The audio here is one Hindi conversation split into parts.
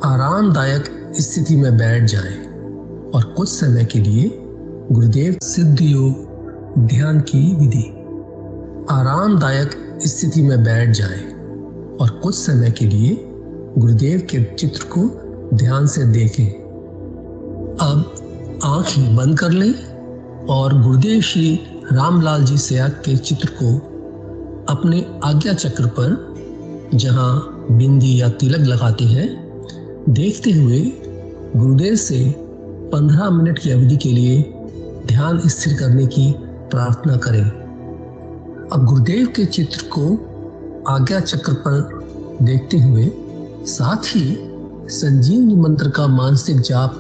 आरामदायक स्थिति में बैठ जाएं और कुछ समय के लिए गुरुदेव सिद्ध योग ध्यान की विधि। आरामदायक स्थिति में बैठ जाएं और कुछ समय के लिए गुरुदेव के चित्र को ध्यान से देखें। अब आंख बंद कर लें और गुरुदेव श्री रामलाल जी सयाग के चित्र को अपने आज्ञा चक्र पर, जहां बिंदी या तिलक लगाते हैं, देखते हुए गुरुदेव से 15 मिनट की अवधि के लिए ध्यान स्थिर करने की प्रार्थना करें। अब गुरुदेव के चित्र को आज्ञा चक्र पर देखते हुए साथ ही संजीवनी मंत्र का मानसिक जाप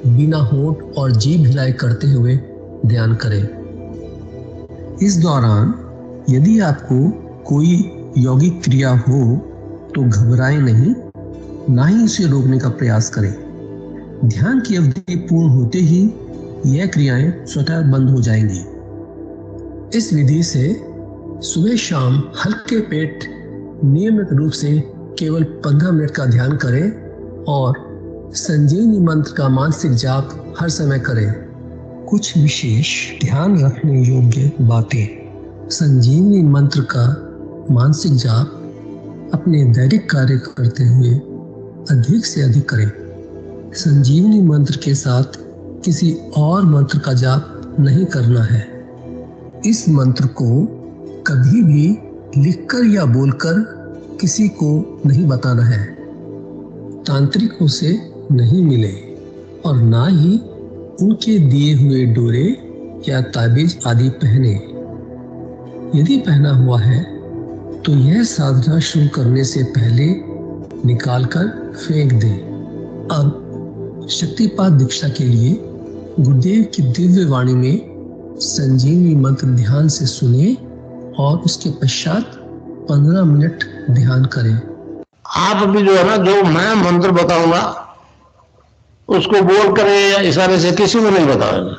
बिना होंठ और जीभ हिलाए करते हुए ध्यान करें। इस दौरान यदि आपको कोई यौगिक क्रिया हो तो घबराएं नहीं, ना ही उसे रोकने का प्रयास करें। ध्यान की अवधि पूर्ण होते ही यह क्रियाएं स्वतः बंद हो जाएंगी। इस विधि से सुबह शाम हल्के पेट नियमित रूप से केवल 15 मिनट का ध्यान करें और संजीवनी मंत्र का मानसिक जाप हर समय करें। कुछ विशेष ध्यान रखने योग्य बातें। संजीवनी मंत्र का मानसिक जाप अपने दैनिक कार्य करते हुए अधिक से अधिक करें। संजीवनी मंत्र के साथ किसी और मंत्र का जाप नहीं करना है। इस मंत्र को कभी भी लिखकर या बोलकर किसी को नहीं बताना है। तांत्रिकों से नहीं मिले और ना ही उनके दिए हुए डोरे या ताबीज आदि पहने। यदि पहना हुआ है तो यह साधना शुरू करने से पहले निकालकर फेंक दें। अब शक्तिपात दीक्षा के लिए गुरुदेव की दिव्य वाणी में संजीवनी मंत्र ध्यान से सुने और उसके पश्चात 15 मिनट ध्यान करें। आप अभी जो है ना, जो मैं मंत्र बताऊंगा उसको बोल कर या इशारे से किसी को नहीं बताएगा।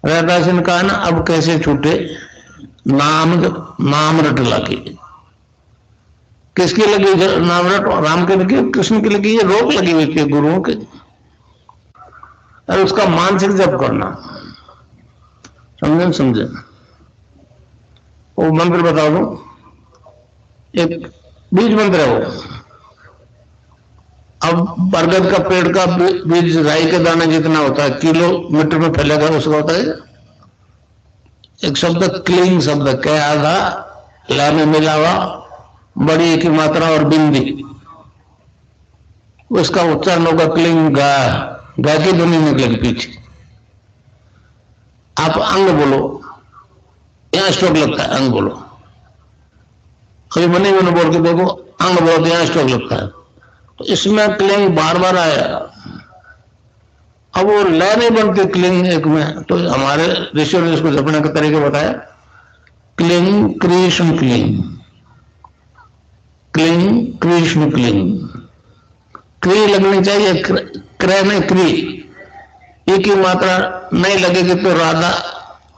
रहदास ने कहा ना, अब कैसे छूटे नाम रट लगी। किसकी लगी नाम रट? राम के लगी, कृष्ण की लगी, ये रोक लगी हुई थी गुरुओं के। और उसका मानसिक जप करना, समझे? वो मंत्र बता दो, एक बीज मंत्र है वो। अब बरगद का पेड़ का बीज राई के दाने जितना होता है, किलोमीटर में फैलेगा, उसका होता है एक शब्द क्लिंग शब्द, क्या आधा ला में मिला हुआ, बड़ी की मात्रा और बिंदी, उसका उच्चारण होगा क्लिंग। गा की ध्वनि निकलेगी पीछे। आप अंग बोलो, यहां स्ट्रोक लगता है, अंग बोलो। कभी मनी मैंने बोल के देखो, अंग बोलो तो यहां स्ट्रोक लगता है। तो इसमें क्लिंग बार बार आया। अब वो लय नहीं बनती क्लिंग एक में, तो हमारे ऋषियों ने इसको जपने का तरीके बताया। Cling Krishna cling, cling Krishna cling. क्री लगनी चाहिए, क्रय में क्री। एक की मात्रा नहीं लगेगी तो राधा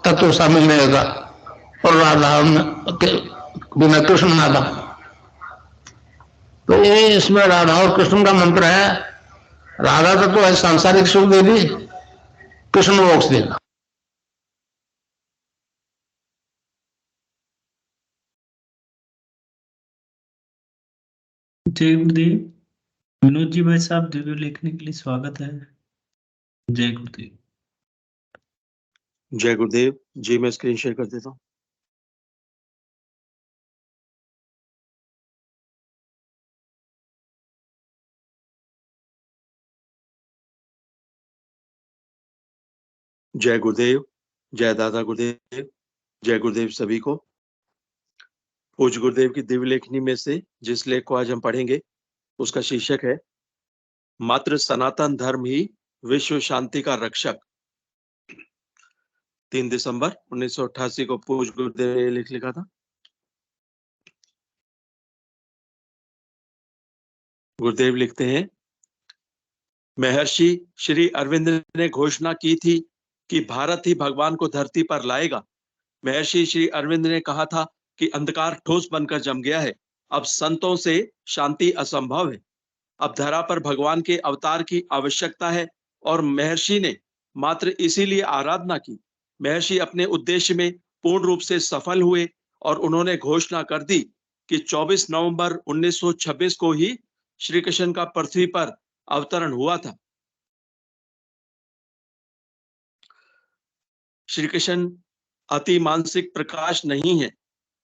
तत्व शामिल नहीं होगा, और राधा बिना कृष्ण नादा। तो ये इसमें राधा और कृष्ण का मंत्र है। राधा तत्व है सांसारिक सुख देगी, कृष्ण मोक्ष देगा। जय गुरुदेव। विनोद जी भाई साहब, दिव्य लिखने के लिए स्वागत है। जय गुरुदेव। जय गुरुदेव जी। मैं स्क्रीन शेयर कर देता हूँ। जय गुरुदेव, जय दादा गुरुदेव, जय गुरुदेव सभी को। पूज्य गुरुदेव की दिव्य लेखनी में से जिस लेख को आज हम पढ़ेंगे उसका शीर्षक है मात्र सनातन धर्म ही विश्व शांति का रक्षक। 3 दिसंबर 1988 को पूज्य गुरुदेव ने लेख लिखा था। गुरुदेव लिखते हैं, महर्षि श्री अरविंद ने घोषणा की थी कि भारत ही भगवान को धरती पर लाएगा। महर्षि श्री अरविंद ने कहा था कि अंधकार ठोस बनकर जम गया है, अब संतों से शांति असंभव है। अब धरा पर भगवान के अवतार की आवश्यकता है और महर्षि ने मात्र इसीलिए आराधना की। महर्षि अपने उद्देश्य में पूर्ण रूप से सफल हुए और उन्होंने घोषणा कर दी कि 24 नवंबर 1926 को ही श्री कृष्ण का पृथ्वी पर अवतरण हुआ था। श्री कृष्ण अति मानसिक प्रकाश नहीं है।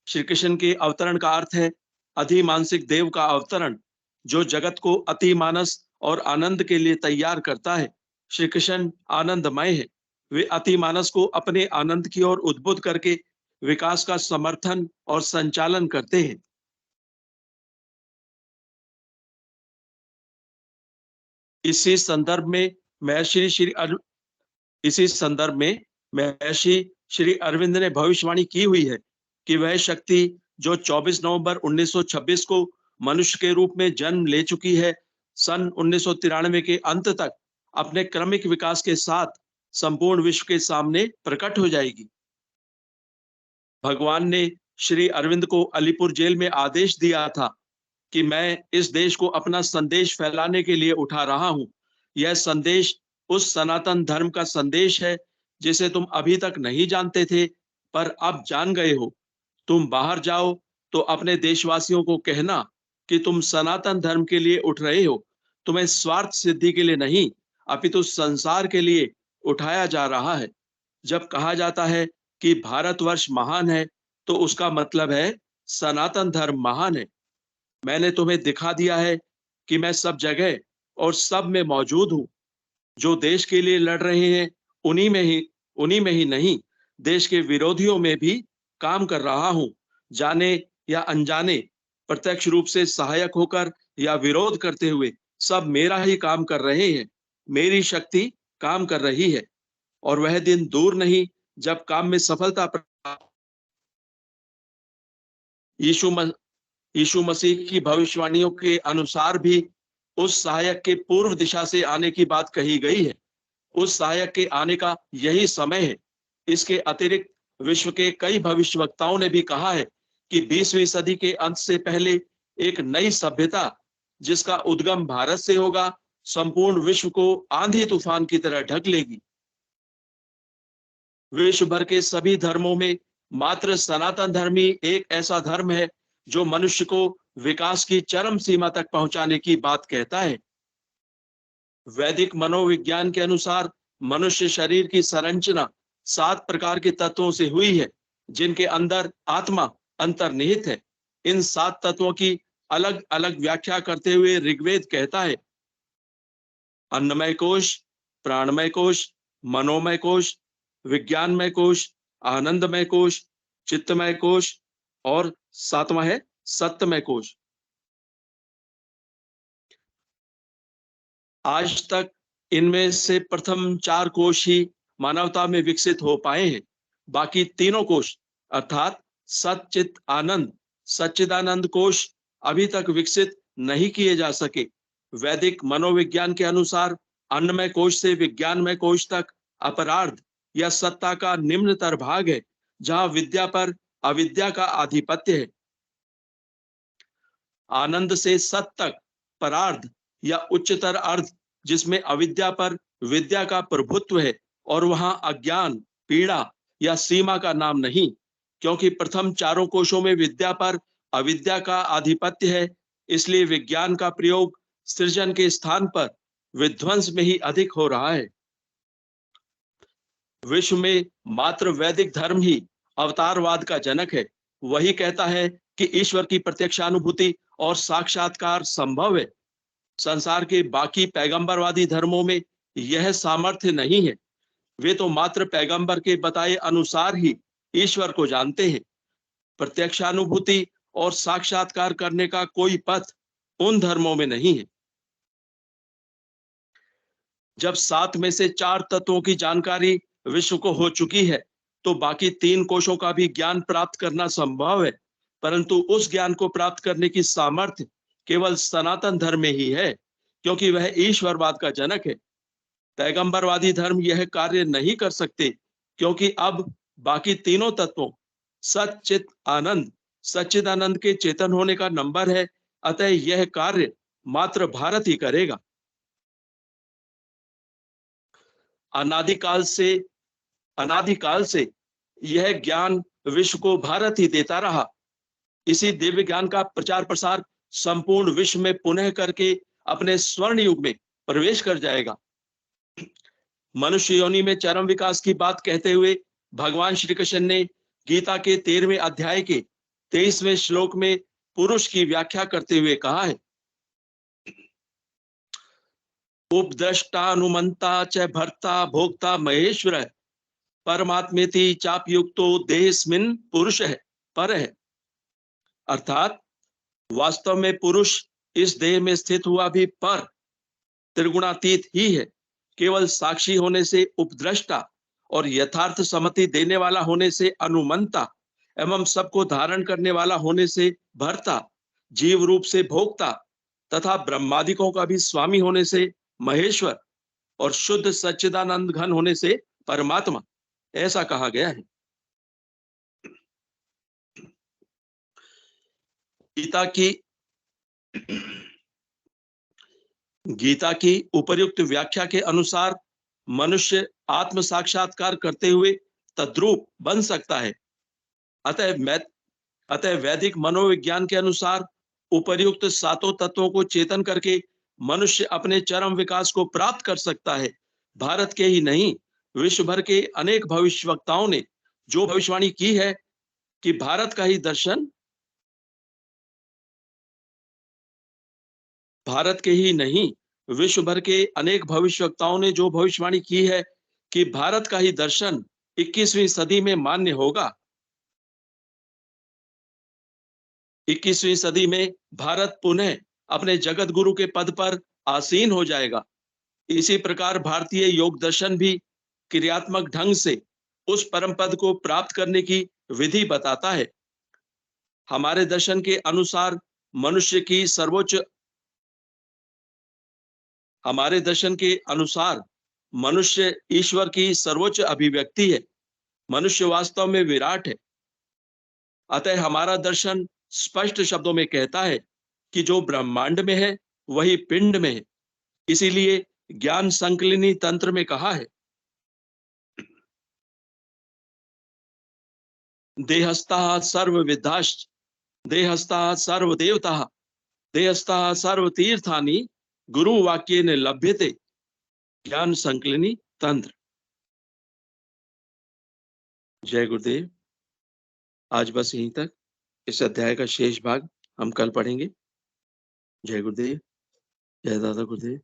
श्री कृष्ण के अवतरण का अर्थ है अधिमानसिक देव का अवतरण, जो जगत को अति मानस और आनंद के लिए तैयार करता है। श्री कृष्ण आनंदमय है। वे अति मानस को अपने आनंद की ओर उद्बुद्ध करके विकास का समर्थन और संचालन करते हैं। इसी संदर्भ में महर्षि श्री अरविंद ने भविष्यवाणी की हुई है कि वह शक्ति जो 24 नवंबर 1926 को मनुष्य के रूप में जन्म ले चुकी है, सन 1993 के अंत तक अपने क्रमिक विकास के साथ संपूर्ण विश्व के सामने प्रकट हो जाएगी। भगवान ने श्री अरविंद को अलीपुर जेल में आदेश दिया था कि मैं इस देश को अपना संदेश फैलाने के लिए उठा रहा हूं। यह संदेश उस सनातन धर्म का संदेश है जिसे तुम अभी तक नहीं जानते थे, पर अब जान गए हो। तुम बाहर जाओ तो अपने देशवासियों को कहना कि तुम सनातन धर्म के लिए उठ रहे हो। तुम्हें स्वार्थ सिद्धि के लिए नहीं, अपितु संसार के लिए उठाया जा रहा है। जब कहा जाता है कि भारतवर्ष महान है, तो उसका मतलब है सनातन धर्म महान है। मैंने तुम्हें दिखा दिया है कि मैं सब जगह और सब में मौजूद हूं। जो देश के लिए लड़ रहे हैं उन्हीं में ही नहीं, देश के विरोधियों में भी काम कर रहा हूं। जाने या अनजाने, प्रत्यक्ष रूप से सहायक होकर या विरोध करते हुए, सब मेरा ही काम कर रहे हैं। मेरी शक्ति काम कर रही है और वह दिन दूर नहीं जब काम में सफलता प्राप्त। यीशु मसीह की भविष्यवाणियों के अनुसार भी उस सहायक के पूर्व दिशा से आने की बात कही गई है। उस सहायक के आने का यही समय है। इसके अतिरिक्त विश्व के कई भविष्यवक्ताओं ने भी कहा है कि 20वीं सदी के अंत से पहले एक नई सभ्यता, जिसका उद्गम भारत से होगा, संपूर्ण विश्व को आंधी तूफान की तरह ढक लेगी। विश्व भर के सभी धर्मों में मात्र सनातन धर्म ही एक ऐसा धर्म है जो मनुष्य को विकास की चरम सीमा तक पहुंचाने की बात कहता है। वैदिक मनोविज्ञान के अनुसार मनुष्य शरीर की संरचना 7 प्रकार के तत्वों से हुई है, जिनके अंदर आत्मा अंतर्निहित है। इन 7 तत्वों की अलग अलग व्याख्या करते हुए ऋग्वेद कहता है, अन्नमय कोश, प्राणमय कोश, मनोमय कोश, विज्ञानमय कोश, आनंदमय कोश, चित्तमय कोश और 7वां है सत्यमय कोश। आज तक इनमें से प्रथम 4 कोश ही मानवता में विकसित हो पाए हैं। बाकी तीनों कोश अर्थात सच्चित आनंद, सच्चिदानंद कोश अभी तक विकसित नहीं किए जा सके। वैदिक मनोविज्ञान के अनुसार अन्नमय कोश से विज्ञानमय कोश तक अपरार्ध या सत्ता का निम्नतर भाग है, जहां विद्या पर अविद्या का आधिपत्य है। आनंद से सत तक परार्ध या उच्चतर अर्ध, जिसमें अविद्या पर विद्या का प्रभुत्व है, और वहां अज्ञान, पीड़ा या सीमा का नाम नहीं, क्योंकि प्रथम 4 कोशों में विद्या पर अविद्या का आधिपत्य है। इसलिए विज्ञान का प्रयोग सृजन के स्थान पर विध्वंस में ही अधिक हो रहा है। विश्व में मात्र वैदिक धर्म ही अवतारवाद का जनक है। वही कहता है कि ईश्वर की प्रत्यक्षानुभूति और साक्षात्कार संभव है। संसार के बाकी पैगंबरवादी धर्मों में यह सामर्थ्य नहीं है। वे तो मात्र पैगंबर के बताए अनुसार ही ईश्वर को जानते हैं। प्रत्यक्षानुभूति और साक्षात्कार करने का कोई पथ उन धर्मों में नहीं है। जब 7 में से 4 तत्वों की जानकारी विश्व को हो चुकी है, तो बाकी 3 कोशों का भी ज्ञान प्राप्त करना संभव है, परंतु उस ज्ञान को प्राप्त करने की सामर्थ्य केवल सनातन धर्म में ही है, क्योंकि वह ईश्वरवाद का जनक है। पैगंबरवादी धर्म यह कार्य नहीं कर सकते, क्योंकि अब बाकी तीनों तत्वों सच्चित आनंद, सच्चिदानंद के चेतन होने का नंबर है। अतः यह कार्य मात्र भारत ही करेगा। अनादिकाल से यह ज्ञान विश्व को भारत ही देता रहा। इसी दिव्य ज्ञान का प्रचार प्रसार संपूर्ण विश्व में पुनः करके अपने स्वर्ण युग में प्रवेश कर जाएगा। मनुष्य योनि में चरम विकास की बात कहते हुए भगवान श्री कृष्ण ने गीता के 13वें अध्याय के 23वें श्लोक में पुरुष की व्याख्या करते हुए कहा है, उपद्रष्टानुमंता च भर्ता भोक्ता महेश्वर परमात्मेति चापयुक्तो देहस्मिन् पुरुष है पर है। अर्थात वास्तव में पुरुष इस देह में स्थित हुआ भी पर त्रिगुणातीत ही है। केवल साक्षी होने से उपद्रष्टा और यथार्थ सम्मति देने वाला होने से अनुमंता एवं सबको धारण करने वाला होने से भर्ता, जीव रूप से भोक्ता तथा ब्रह्मादिकों का भी स्वामी होने से महेश्वर और शुद्ध सच्चिदानंद घन होने से परमात्मा, ऐसा कहा गया है। गीता की उपर्युक्त व्याख्या के अनुसार मनुष्य आत्म साक्षात्कार करते हुए तद्रूप बन सकता है। अतः वैदिक मनोविज्ञान के अनुसार उपर्युक्त सातों तत्वों को चेतन करके मनुष्य अपने चरम विकास को प्राप्त कर सकता है। भारत के ही नहीं, विश्व भर के अनेक भविष्यवक्ताओं ने जो भविष्यवाणी की है कि भारत का ही नहीं, विश्व भर के अनेक भविष्यवक्ताओं ने जो भविष्यवाणी की है कि भारत का ही दर्शन 21वीं सदी में मान्य होगा। 21वीं सदी में भारत पुनः अपने जगत गुरु के पद पर आसीन हो जाएगा। इसी प्रकार भारतीय योग दर्शन भी क्रियात्मक ढंग से उस परम पद को प्राप्त करने की विधि बताता है। हमारे दर्शन के अनुसार मनुष्य ईश्वर की सर्वोच्च अभिव्यक्ति है। मनुष्य वास्तव में विराट है। अतः हमारा दर्शन स्पष्ट शब्दों में कहता है कि जो ब्रह्मांड में है वही पिंड में है। इसीलिए ज्ञान संकलिनी तंत्र में कहा है, देहस्ता सर्वविद्याश्च देहस्ता सर्वदेवता देहस्ता सर्वतीर्थानि गुरु वाक्येन लभ्यते। ज्ञान संकलिनी तंत्र। जय गुरुदेव। आज बस यहीं तक। इस अध्याय का शेष भाग हम कल पढ़ेंगे। जय गुरुदेव, जय दादा गुरुदेव,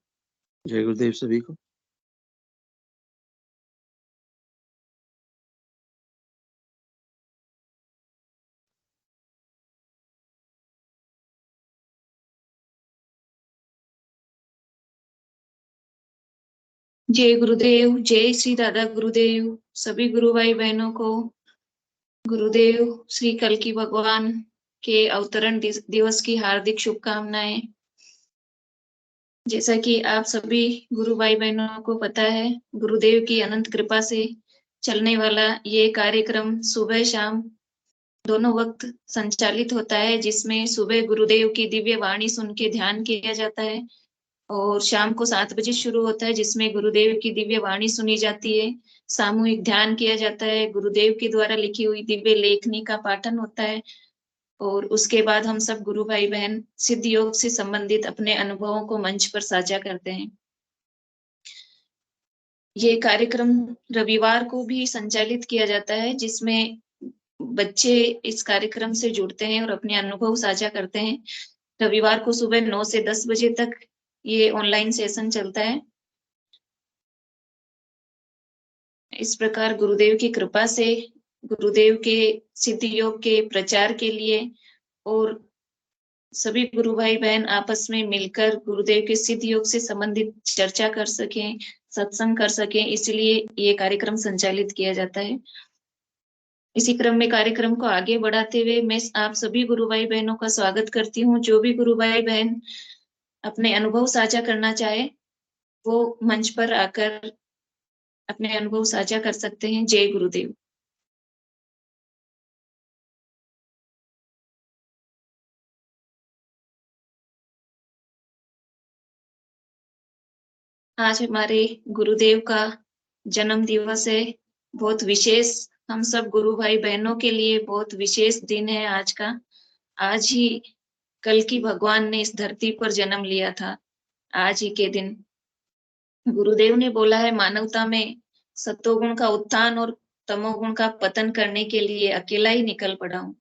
जय गुरुदेव सभी को। जय गुरुदेव, जय श्री दादा गुरुदेव। सभी गुरु भाई बहनों को गुरुदेव श्री कल्कि भगवान के अवतरण दिवस की हार्दिक शुभकामनाएं। जैसा कि आप सभी गुरु भाई बहनों को पता है, गुरुदेव की अनंत कृपा से चलने वाला ये कार्यक्रम सुबह शाम दोनों वक्त संचालित होता है, जिसमें सुबह गुरुदेव की दिव्य वाणी सुन के ध्यान किया जाता है और शाम को 7 बजे शुरू होता है, जिसमें गुरुदेव की दिव्य वाणी सुनी जाती है, सामूहिक ध्यान किया जाता है, गुरुदेव के द्वारा लिखी हुई दिव्य लेखनी का पाठन होता है और उसके बाद हम सब गुरु भाई बहन सिद्ध योग से संबंधित अपने अनुभवों को मंच पर साझा करते हैं। ये कार्यक्रम रविवार को भी संचालित किया जाता है, जिसमें बच्चे इस कार्यक्रम से जुड़ते हैं और अपने अनुभव साझा करते हैं। रविवार को सुबह 9 से 10 बजे तक ये ऑनलाइन सेशन चलता है। इस प्रकार गुरुदेव की कृपा से गुरुदेव के सिद्ध योग के प्रचार के लिए और सभी गुरु भाई बहन आपस में मिलकर गुरुदेव के सिद्ध योग से संबंधित चर्चा कर सकें, सत्संग कर सकें, इसलिए ये कार्यक्रम संचालित किया जाता है। इसी क्रम में कार्यक्रम को आगे बढ़ाते हुए मैं आप सभी गुरु भाई बहनों का स्वागत करती हूँ। जो भी गुरु भाई बहन अपने अनुभव साझा करना चाहे वो मंच पर आकर अपने अनुभव साझा कर सकते हैं। जय गुरुदेव। आज हमारे गुरुदेव का जन्म दिवस है, बहुत विशेष, हम सब गुरु भाई बहनों के लिए बहुत विशेष दिन है आज का। आज ही कल की भगवान ने इस धरती पर जन्म लिया था, आज ही के दिन गुरुदेव ने बोला है मानवता में सतोगुण का उत्थान और तमोगुण का पतन करने के लिए अकेला ही निकल पड़ा हूँ।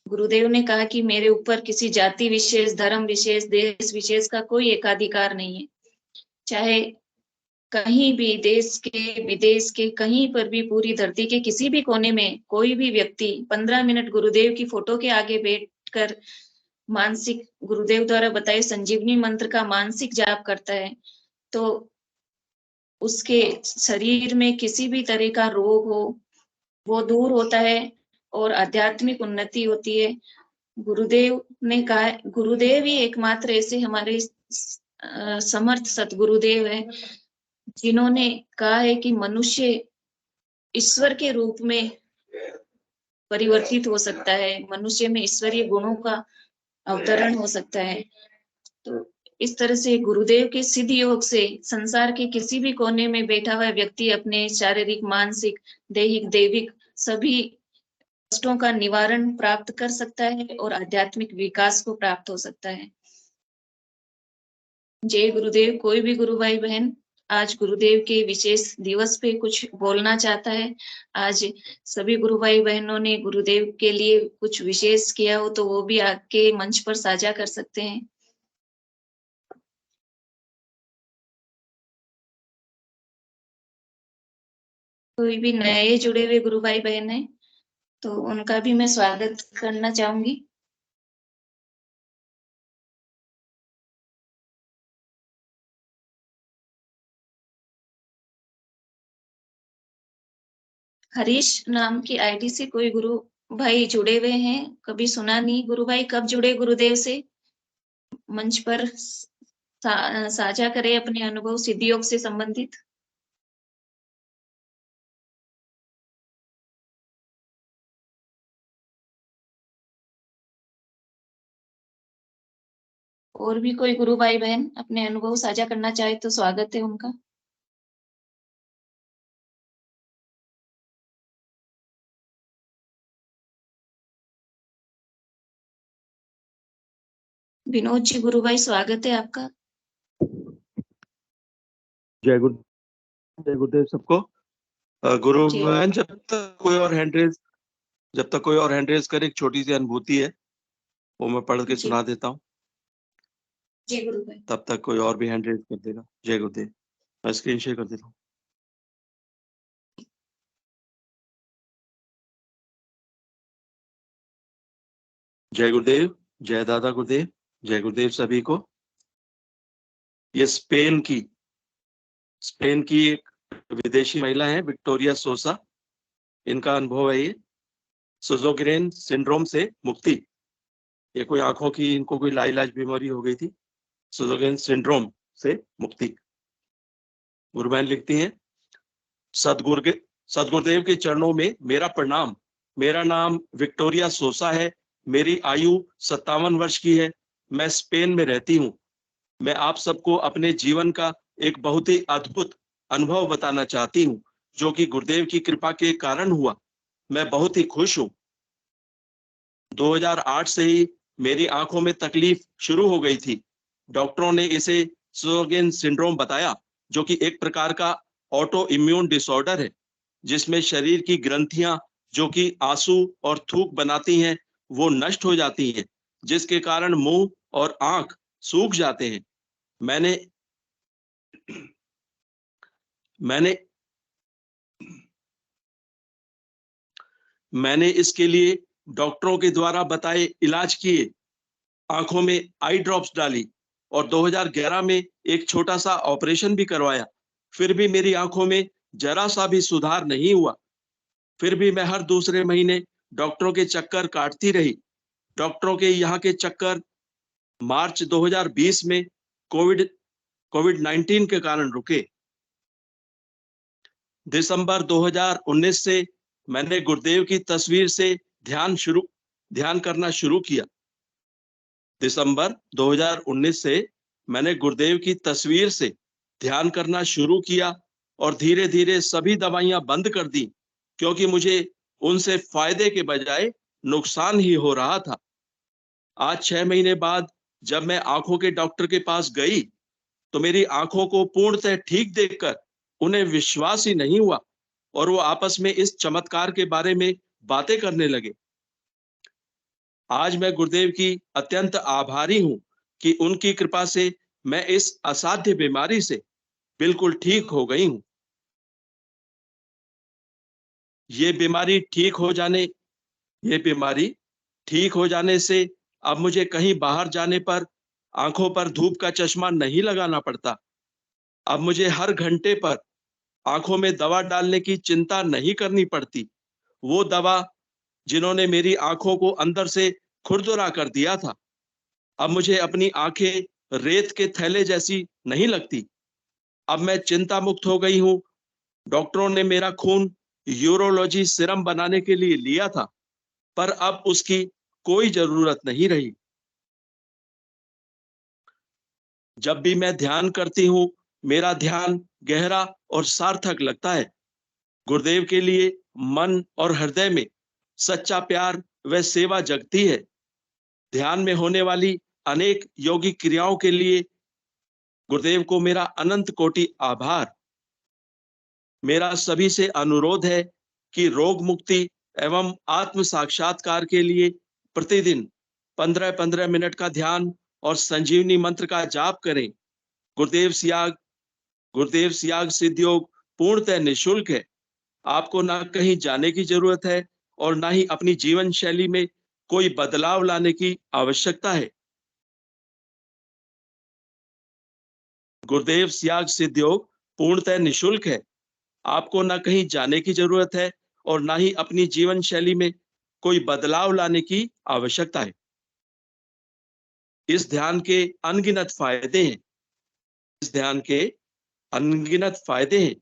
गुरुदेव ने कहा कि मेरे ऊपर किसी जाति विशेष, धर्म विशेष, देश विशेष का कोई एकाधिकार नहीं है। चाहे कहीं भी देश के विदेश के कहीं पर भी पूरी धरती के किसी भी कोने में कोई भी व्यक्ति 15 मिनट गुरुदेव की फोटो के आगे बैठकर मानसिक गुरुदेव द्वारा बताए संजीवनी मंत्र का मानसिक जाप करता है तो उसके शरीर में किसी भी तरह का रोग हो वो दूर होता है और आध्यात्मिक उन्नति होती है। गुरुदेव ने कहा, गुरुदेव ही एकमात्र ऐसे हमारे समर्थ सतगुरुदेव है जिन्होंने कहा है कि मनुष्य ईश्वर के रूप में परिवर्तित हो सकता है, मनुष्य में ईश्वरीय गुणों का अवतरण हो सकता है। तो इस तरह से गुरुदेव के सिद्ध योग से संसार के किसी भी कोने में बैठा हुआ व्यक्ति अपने शारीरिक, मानसिक, दैहिक, दैविक सभी कष्टों का निवारण प्राप्त कर सकता है और आध्यात्मिक विकास को प्राप्त हो सकता है। जय गुरुदेव। कोई भी गुरु भाई बहन आज गुरुदेव के विशेष दिवस पे कुछ बोलना चाहता है, आज सभी गुरु भाई बहनों ने गुरुदेव के लिए कुछ विशेष किया हो तो वो भी आके मंच पर साझा कर सकते हैं। कोई भी नए जुड़े हुए गुरु भाई बहन है तो उनका भी मैं स्वागत करना चाहूंगी। हरीश नाम की आईडी से कोई गुरु भाई जुड़े हुए हैं, कभी सुना नहीं। गुरु भाई कब जुड़े गुरुदेव से? मंच पर साझा करें अपने अनुभव सिद्ध योग से संबंधित। और भी कोई गुरु भाई बहन अपने अनुभव साझा करना चाहे तो स्वागत है उनका। विनोद जी गुरु भाई स्वागत है आपका। जय गुरुदेव सबको। गुरु जी। बहन जब तक कोई और हैंड रेज करे, एक छोटी सी अनुभूति है वो मैं पढ़ के जी। सुना देता हूँ, जी गुरु भाई। तब तक कोई और भी हैंड रेज कर देगा। जय गुरुदेव। मैं स्क्रीन शेयर कर देता हूँ। जय गुरुदेव, जय दादा गुरुदेव, जय गुरुदेव सभी को। ये स्पेन की एक विदेशी महिला है, विक्टोरिया सोसा। इनका अनुभव है ये सुजोग्रेन सिंड्रोम से मुक्ति। ये कोई आंखों की इनको कोई लाइलाज बीमारी हो गई थी, सुजोग्रेन सिंड्रोम से मुक्ति। गुरुबहन लिखती हैं, सदगुरुदेव के चरणों में मेरा प्रणाम। मेरा नाम विक्टोरिया सोसा है, मेरी आयु 57 वर्ष की है। मैं स्पेन में रहती हूँ। मैं आप सबको अपने जीवन का एक बहुत ही अद्भुत अनुभव बताना चाहती हूँ जो कि गुरुदेव की कृपा के कारण हुआ। मैं बहुत ही खुश हूँ। 2008 से ही मेरी आंखों में तकलीफ शुरू हो गई थी। डॉक्टरों ने इसे सुजोग्रेन सिंड्रोम बताया, जो कि एक प्रकार का ऑटो इम्यून डिसऑर्डर है, जिसमें शरीर की ग्रंथियां जो कि आंसू और थूक बनाती हैं वो नष्ट हो जाती हैं, जिसके कारण मुंह और आंख सूख जाते हैं। मैंने इसके लिए डॉक्टरों के द्वारा बताए इलाज किए, आंखों में आई ड्रॉप्स डाली और 2011 में एक छोटा सा ऑपरेशन भी करवाया। फिर भी मेरी आंखों में जरा सा भी सुधार नहीं हुआ। फिर भी मैं हर दूसरे महीने डॉक्टरों के चक्कर काटती रही। डॉक्टरों के यहाँ के चक्कर मार्च 2020 में कोविड-19 के कारण रुके। दिसंबर 2019 से मैंने गुरुदेव की तस्वीर से ध्यान करना शुरू किया। दिसंबर 2019 से मैंने गुरुदेव की तस्वीर से ध्यान करना शुरू किया और धीरे धीरे सभी दवाइयां बंद कर दी, क्योंकि मुझे उनसे फायदे के बजाय नुकसान ही हो रहा था। आज 6 महीने बाद जब मैं आंखों के डॉक्टर के पास गई तो मेरी आंखों को पूर्णतः ठीक देखकर उन्हें विश्वास ही नहीं हुआ और वो आपस में इस चमत्कार के बारे में बातें करने लगे। आज मैं गुरुदेव की अत्यंत आभारी हूं कि उनकी कृपा से मैं इस असाध्य बीमारी से बिल्कुल ठीक हो गई हूं। ये बीमारी ठीक हो जाने से अब मुझे कहीं बाहर जाने पर आंखों पर धूप का चश्मा नहीं लगाना पड़ता। अब मुझे हर घंटे पर आंखों में दवा डालने की चिंता नहीं करनी पड़ती। वो दवा जिन्होंने मेरी आंखों को अंदर से खुरदुरा कर दिया था, अब मुझे अपनी आंखें रेत के थैले जैसी नहीं लगती। अब मैं चिंता मुक्त हो गई हूँ। डॉक्टरों ने मेरा खून यूरोलॉजी सीरम बनाने के लिए लिया था, पर अब उसकी कोई जरूरत नहीं रही। जब भी मैं ध्यान करती हूँ, मेरा ध्यान गहरा और सार्थक लगता है। गुरुदेव के लिए मन और हृदय में सच्चा प्यार व सेवा जगती है। ध्यान में होने वाली अनेक योगिक क्रियाओं के लिए गुरुदेव को मेरा अनंत कोटि आभार। मेरा सभी से अनुरोध है कि रोग मुक्ति एवं आत्म साक्षात्कार के लिए प्रतिदिन 15-15 मिनट का ध्यान और संजीवनी मंत्र का जाप करें। गुरुदेव सियाग सिद्ध योग पूर्णतः निःशुल्क है। आपको ना कहीं जाने की जरूरत है और ना ही अपनी जीवन शैली में कोई बदलाव लाने की आवश्यकता है। गुरुदेव सियाग सिद्ध योग पूर्णतः निःशुल्क है। आपको ना कहीं जाने की जरूरत है और ना ही अपनी जीवन शैली में कोई बदलाव लाने की आवश्यकता है। इस ध्यान के अनगिनत फायदे हैं।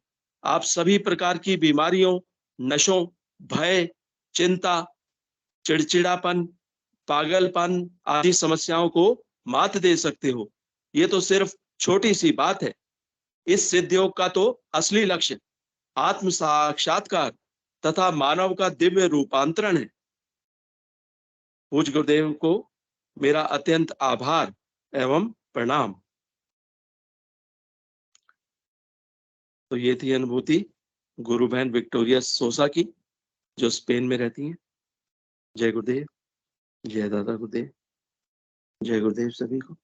आप सभी प्रकार की बीमारियों, नशों, भय, चिंता, चिड़चिड़ापन, पागलपन आदि समस्याओं को मात दे सकते हो। ये तो सिर्फ छोटी सी बात है। इस सिद्ध योग का तो असली लक्ष्य आत्म साक्षात्कार तथा मानव का दिव्य रूपांतरण है। पूज्य गुरुदेव को मेरा अत्यंत आभार एवं प्रणाम। तो ये थी अनुभूति गुरु बहन विक्टोरिया सोसा की, जो स्पेन में रहती हैं। जय गुरुदेव, जय दादा गुरुदेव, जय गुरुदेव सभी को।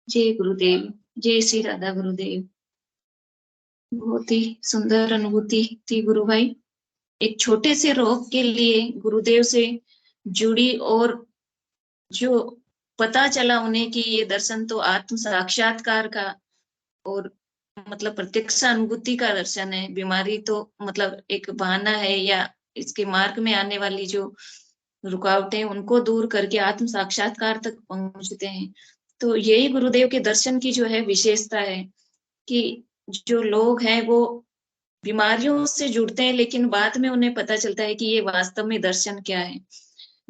जय गुरुदेव, जय श्री राधा गुरुदेव। बहुत ही सुंदर अनुभूति थी गुरु भाई। एक छोटे से रोग के लिए गुरुदेव से जुड़ी और जो पता चला उन्हें कि ये दर्शन तो आत्म साक्षात्कार का और मतलब प्रत्यक्ष अनुभूति का दर्शन है। बीमारी तो मतलब एक बहाना है या इसके मार्ग में आने वाली जो रुकावटें उनको दूर करके आत्म साक्षात्कार तक पहुंचते हैं। तो यही गुरुदेव के दर्शन की जो है विशेषता है कि जो लोग हैं वो बीमारियों से जुड़ते हैं, लेकिन बाद में उन्हें पता चलता है कि ये वास्तव में दर्शन क्या है।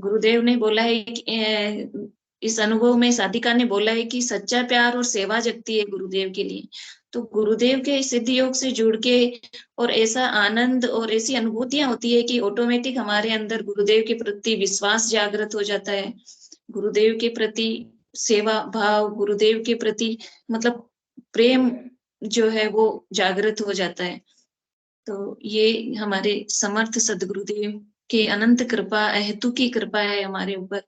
गुरुदेव ने बोला है कि इस अनुभव में साधिका ने बोला है कि सच्चा प्यार और सेवा जगती है गुरुदेव के लिए। तो गुरुदेव के सिद्ध योग से जुड़ के और ऐसा आनंद और ऐसी अनुभूतियां होती है कि ऑटोमेटिक हमारे अंदर गुरुदेव के प्रति विश्वास जागृत हो जाता है। गुरुदेव के प्रति सेवा भाव, गुरुदेव के प्रति मतलब प्रेम जो है वो जागृत हो जाता है। तो ये हमारे समर्थ सदगुरुदेव के अनंत कृपा, अहेतु की कृपा है हमारे ऊपर।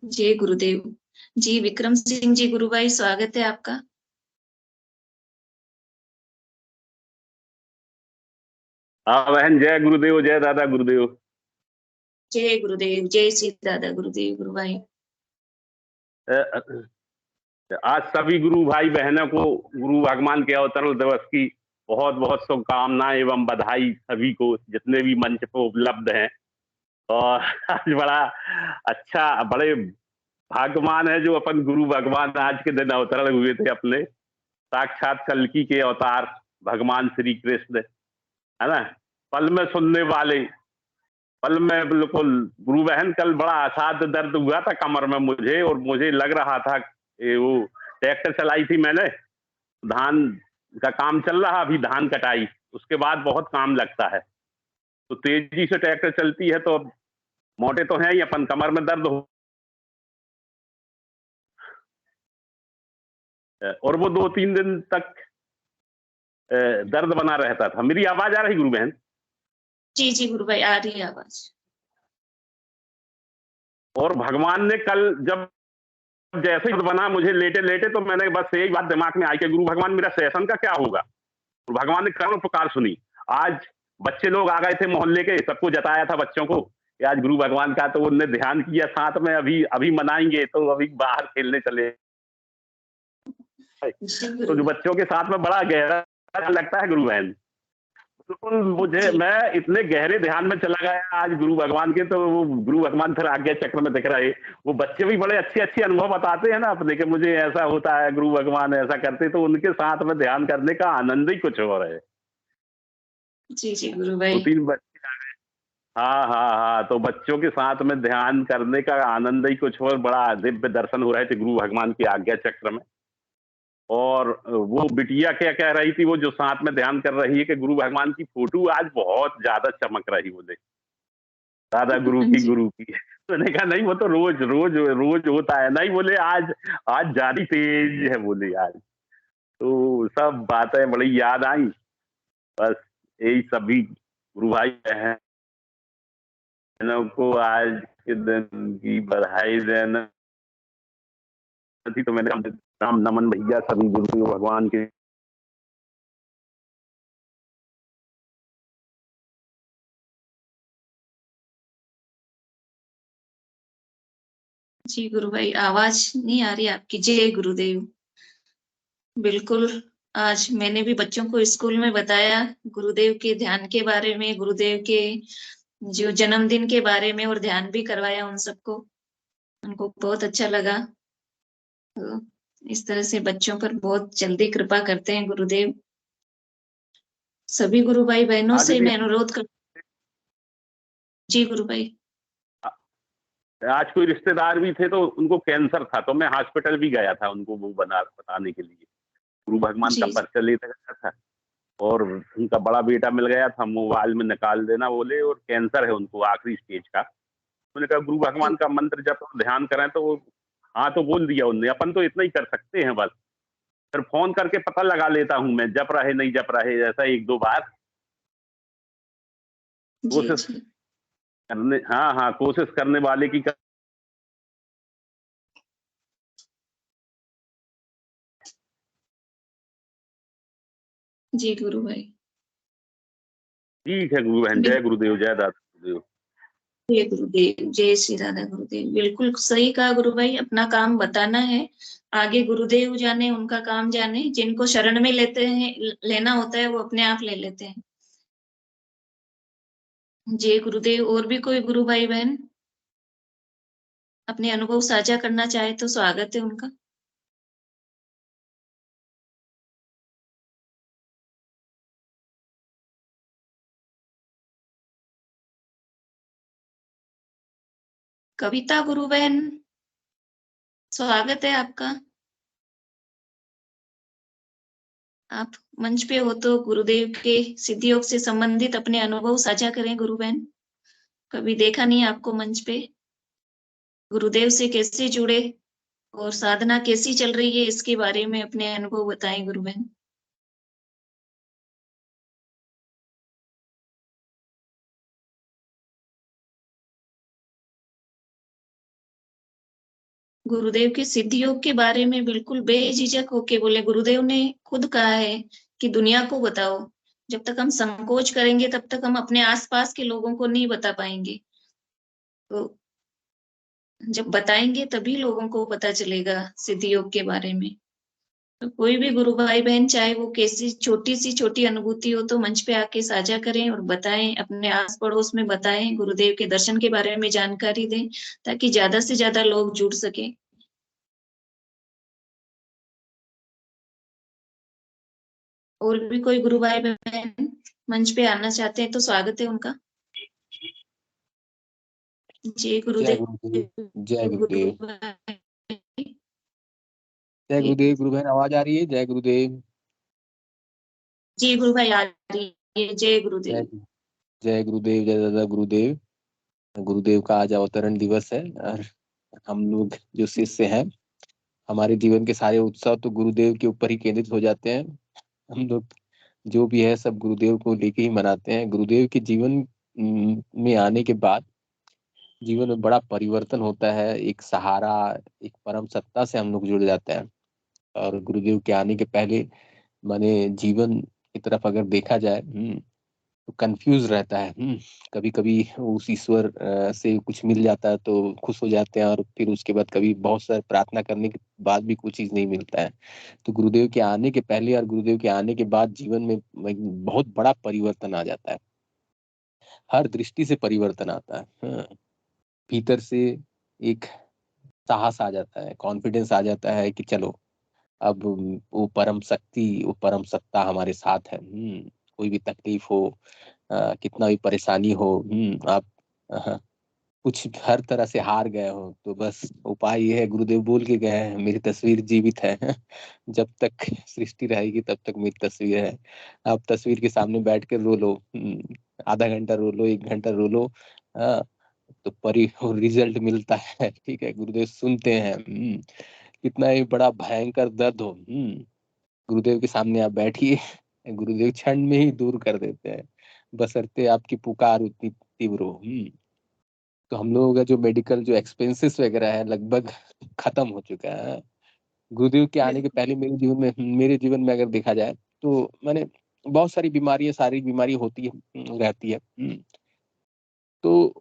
जय गुरुदेव जी। विक्रम सिंह जी गुरु भाई, स्वागत है आपका। हाँ बहन, जय गुरुदेव, जय दादा गुरुदेव। जय गुरुदेव, जय श्री दादा गुरुदेव। गुरु भाई आज सभी गुरु भाई बहनों को गुरु भगवान के अवतरण दिवस की बहुत बहुत शुभकामनाएं एवं बधाई सभी को, जितने भी मंच पर उपलब्ध हैं। और आज बड़ा अच्छा, बड़े भाग्यवान है जो अपन गुरु भगवान आज के दिन अवतरण हुए थे अपने। साक्षात कल्कि के अवतार भगवान श्री कृष्ण, है ना, पल में सुनने वाले, पल में बिल्कुल। गुरु बहन, कल बड़ा असाध्य दर्द हुआ था कमर में मुझे, और मुझे लग रहा था वो ट्रैक्टर चलाई थी मैंने, धान का काम चल रहा, अभी धान कटाई, उसके बाद बहुत काम लगता है, तो तेजी से ट्रैक्टर चलती है तो अब मोटे तो हैं ही अपन, कमर में दर्द हो, और वो 2-3 दिन तक दर्द बना रहता था। मेरी आवाज आ रही गुरु बहन? जी जी गुरु भाई, आ रही है आवाज। और भगवान ने कल जब जैसे ही बना मुझे लेटे लेटे, तो मैंने बस यही बात दिमाग में आई कि गुरु भगवान मेरा सेशन का क्या होगा। तो भगवान ने करुण पुकार सुनी। आज बच्चे लोग आ गए थे मोहल्ले के, सबको जताया था बच्चों को कि आज गुरु भगवान का, तो उनने ध्यान किया साथ में, अभी अभी मनाएंगे, तो अभी बाहर खेलने चले। तो जो बच्चों के साथ में बड़ा गहरा लगता है गुरु बहन। बिल्कुल, मुझे मैं इतने गहरे ध्यान में चला गया आज गुरु भगवान के, तो वो गुरु भगवान फिर आज्ञा चक्र में दिख रहे। वो बच्चे भी बड़े अच्छे अच्छे अनुभव बताते हैं ना अपने, कि मुझे ऐसा होता है, गुरु भगवान ऐसा करते, तो उनके साथ में ध्यान करने का आनंद ही कुछ और है। जी जी गुरु भाई। 2-3 बच्चे आ गए। हाँ हाँ हाँ, तो बच्चों के साथ में ध्यान करने का आनंद ही कुछ और, बड़ा दिव्य दर्शन हो रहे थे गुरु भगवान की आज्ञा चक्र में। और वो बिटिया क्या कह रही थी, वो जो साथ में ध्यान कर रही है, कि गुरु भगवान की फोटो आज बहुत ज्यादा चमक रही, बोले दादा गुरु की गुरु की। मैंने कहा नहीं, वो तो रोज रोज रोज होता है। नहीं बोले, आज आज ज्यादा तेज है, बोले आज। तो सब बातें बड़ी याद आई। बस यही सभी गुरु भाई बहनों को आज के दिन की बधाई देना थी, तो मैंने राम नमन भैया सभी गुरु भगवान के। जी गुरु भाई, आवाज नहीं आ रही आपकी। जय गुरुदेव। बिल्कुल, आज मैंने भी बच्चों को स्कूल में बताया गुरुदेव के ध्यान के बारे में, गुरुदेव के जो जन्मदिन के बारे में, और ध्यान भी करवाया उन सबको। उनको बहुत अच्छा लगा। तो इस तरह से बच्चों पर बहुत जल्दी कृपा करते हैं गुरुदेव। सभी गुरु भाई बहनों आज से भी मैं अनुरोध कर। जी गुरु भाई। आज कोई रिश्तेदार भी थे, तो उनको कैंसर था, तो मैं हॉस्पिटल भी गया था उनको वो बताने के लिए, गुरु भगवान का जी परिचय लेता गया था। और उनका बड़ा बेटा मिल गया था, मोबाइल में निकाल देना बोले, और कैंसर है उनको आखिरी स्टेज का। मैंने कहा गुरु भगवान का मंत्र जब ध्यान करें, तो वो हाँ तो बोल दिया उनने, अपन तो इतना ही कर सकते हैं बस। फिर फोन करके पता लगा लेता हूँ मैं, जप रहे नहीं जप रहे, ऐसा 1-2 बार जी कोशिश जी करने। हाँ हाँ, कोशिश करने वाले की जी गुरु भाई। ठीक है गुरु बहन। जय गुरुदेव, जय दादा गुरुदेव। जय गुरुदेव, जय श्री राधा गुरुदेव। बिल्कुल सही कहा गुरु भाई, अपना काम बताना है, आगे गुरुदेव जाने, उनका काम जाने। जिनको शरण में लेते हैं, लेना होता है, वो अपने आप ले लेते हैं। जय गुरुदेव। और भी कोई गुरु भाई बहन अपने अनुभव साझा करना चाहे तो स्वागत है उनका। कविता गुरु बहन, स्वागत है आपका। आप मंच पे हो तो गुरुदेव के सिद्धि योग से संबंधित अपने अनुभव साझा करें गुरु बहन। कभी देखा नहीं आपको मंच पे। गुरुदेव से कैसे जुड़े और साधना कैसी चल रही है, इसके बारे में अपने अनुभव बताएं गुरु बहन। गुरुदेव के सिद्धि योग के बारे में बिल्कुल बेझिझक होके बोले। गुरुदेव ने खुद कहा है कि दुनिया को बताओ। जब तक हम संकोच करेंगे, तब तक हम अपने आसपास के लोगों को नहीं बता पाएंगे। तो जब बताएंगे तभी लोगों को पता चलेगा सिद्धि योग के बारे में। तो कोई भी गुरु भाई बहन, चाहे वो कैसी छोटी सी छोटी अनुभूति हो, तो मंच पे आके साझा करें और बताएं, अपने आस पड़ोस में बताएं, गुरुदेव के दर्शन के बारे में जानकारी दें, ताकि ज्यादा से ज्यादा लोग जुड़ सके। और भी कोई गुरु भाई बहन मंच पे आना चाहते हैं तो स्वागत है उनका। जय जय गुरुदेव। गुरुदेव, जय गुरु गुरुदेव। भाई जय गुरुदेव। गुरु बहन आवाज आ रही है? जय गुरुदेव। जी गुरु भाई आ रही है। जय जय गुरुदेव। जय गुरुदेव, जय दादा गुरुदेव। गुरुदेव का आज अवतरण दिवस है और हम लोग जो शिष्य हैं, हमारे जीवन के सारे उत्सव तो गुरुदेव के ऊपर ही केंद्रित हो जाते हैं। हम लोग जो भी है सब गुरुदेव को लेके ही मनाते हैं। गुरुदेव के जीवन में आने के बाद जीवन में बड़ा परिवर्तन होता है। एक सहारा, एक परम सत्ता से हम लोग जुड़ जाते हैं। और गुरुदेव के आने के पहले माने जीवन की तरफ अगर देखा जाए तो कंफ्यूज रहता है। कभी कभी उस ईश्वर से कुछ मिल जाता है तो खुश हो जाते हैं, और फिर उसके बाद कभी बहुत सारे प्रार्थना करने के बाद भी कुछ चीज नहीं मिलता है। तो गुरुदेव के आने के पहले और गुरुदेव के आने के बाद जीवन में एक बहुत बड़ा परिवर्तन आ जाता है। हर दृष्टि से परिवर्तन आता है। भीतर से एक साहस आ जाता है, कॉन्फिडेंस आ जाता है कि चलो अब वो परम शक्ति, वो परम सत्ता हमारे साथ है। कोई भी तकलीफ हो, कितना भी परेशानी हो, आप कुछ हर तरह से हार गए हो तो बस उपाय ये है, गुरुदेव बोल के गए हैं मेरी तस्वीर जीवित है। जब तक सृष्टि रहेगी तब तक मेरी तस्वीर है। आप तस्वीर के सामने बैठ कर रो लो, आधा घंटा रो लो, 1 घंटा रो लो, तो रिजल्ट मिलता है। ठीक है, गुरुदेव सुनते हैं। कितना ही बड़ा भयंकर दर्द हो, गुरुदेव के सामने आप बैठिए, गुरुदेव क्षण में ही दूर कर देते हैं, बशर्ते आपकी पुकार उतनी तीव्र हो। तो हम लोगों का जो मेडिकल जो एक्सपेंसेस वगैरह है लगभग खत्म हो चुका है। गुरुदेव के आने के पहले मेरे जीवन में अगर देखा जाए तो मैंने बहुत सारी बीमारियां, शारीरिक बीमारी होती है, रहती है। तो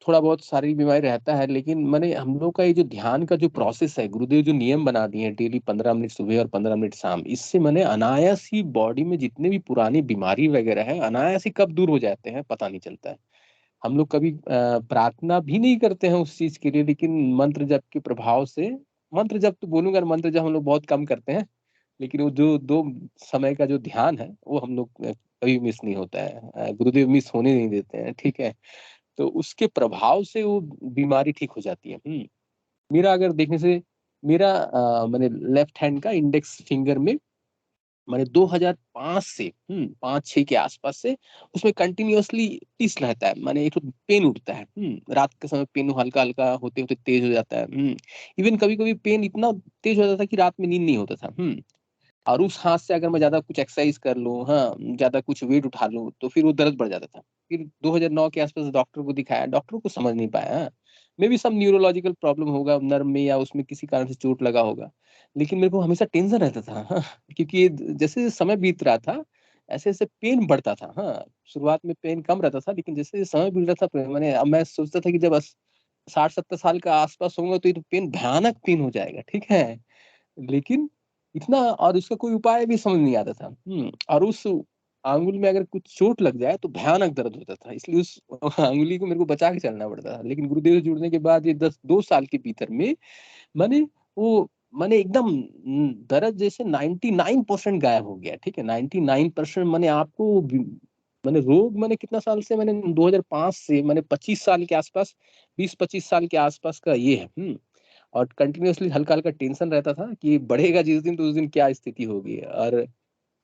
थोड़ा बहुत शारीरिक बीमारी रहता है, लेकिन मैंने हम लोग का ये जो ध्यान का जो प्रोसेस है, गुरुदेव जो नियम बना दिए हैं, डेली 15 मिनट सुबह और 15 मिनट शाम, इससे मैंने अनायास ही बॉडी में जितने भी पुरानी बीमारी वगैरह है अनायास ही कब दूर हो जाते हैं पता नहीं चलता है। हम लोग कभी प्रार्थना भी नहीं करते हैं उस चीज के लिए, लेकिन मंत्र जप के प्रभाव से, मंत्र जप तो बोलूंगा, मंत्र जप हम लोग बहुत कम करते हैं, लेकिन वो जो 2 समय का जो ध्यान है वो हम लोग कभी मिस नहीं होता है। गुरुदेव मिस होने नहीं देते हैं। ठीक है, तो उसके प्रभाव से वो बीमारी ठीक हो जाती है। मेरा अगर देखने से, मेरा मैंने लेफ्ट हैंड का इंडेक्स फिंगर में मैंने 2005 से 5-6 के आसपास से उसमें कंटिन्यूअसली टिस रहता है। माने एक तो पेन उठता है, रात के समय पेन हल्का हल्का होते होते तेज हो जाता है। इवन कभी कभी पेन इतना तेज हो जाता है कि रात में नींद नहीं होता था। और उस हाथ से अगर मैं ज्यादा कुछ एक्सरसाइज कर लूं, ज्यादा कुछ वेट उठा लूं, तो फिर वो दर्द बढ़ जाता था। फिर 2009 के आसपास डॉक्टर को दिखाया, डॉक्टर को समझ नहीं पाया। मे भी सब न्यूरोलॉजिकल प्रॉब्लम होगा नर्व में, या उसमें किसी कारण से चोट लगा होगा, लेकिन मेरे को हमेशा टेंशन रहता था। क्योंकि जैसे समय बीत रहा था ऐसे ऐसे पेन बढ़ता था। शुरुआत में पेन कम रहता था, लेकिन जैसे समय बीत रहा था मैंने, अब मैं सोचता था कि जब 60-70 साल का आसपास होगा तो ये तो पेन, भयानक पेन हो जाएगा। ठीक है, लेकिन इतना, और उसका कोई उपाय भी समझ नहीं आता था। और उस आंगुल में अगर कुछ चोट लग जाए तो भयानक दर्द होता था, इसलिए उस आंगुली को मेरे को बचा के चलना पड़ता था। लेकिन गुरुदेव से जुड़ने के बाद ये 2 साल के भीतर में मैंने वो मैंने एकदम दर्द जैसे 99% गायब हो गया। ठीक है, 99% मैंने आपको मैंने रोग, मैंने कितना साल से, मैंने 2005 से मैंने 25 साल के आसपास, 20-25 साल के आसपास का ये है। और कंटिन्यूअसली हल्का हल्का टेंशन रहता था कि बढ़ेगा जिस दिन तो उस दिन क्या स्थिति होगी। और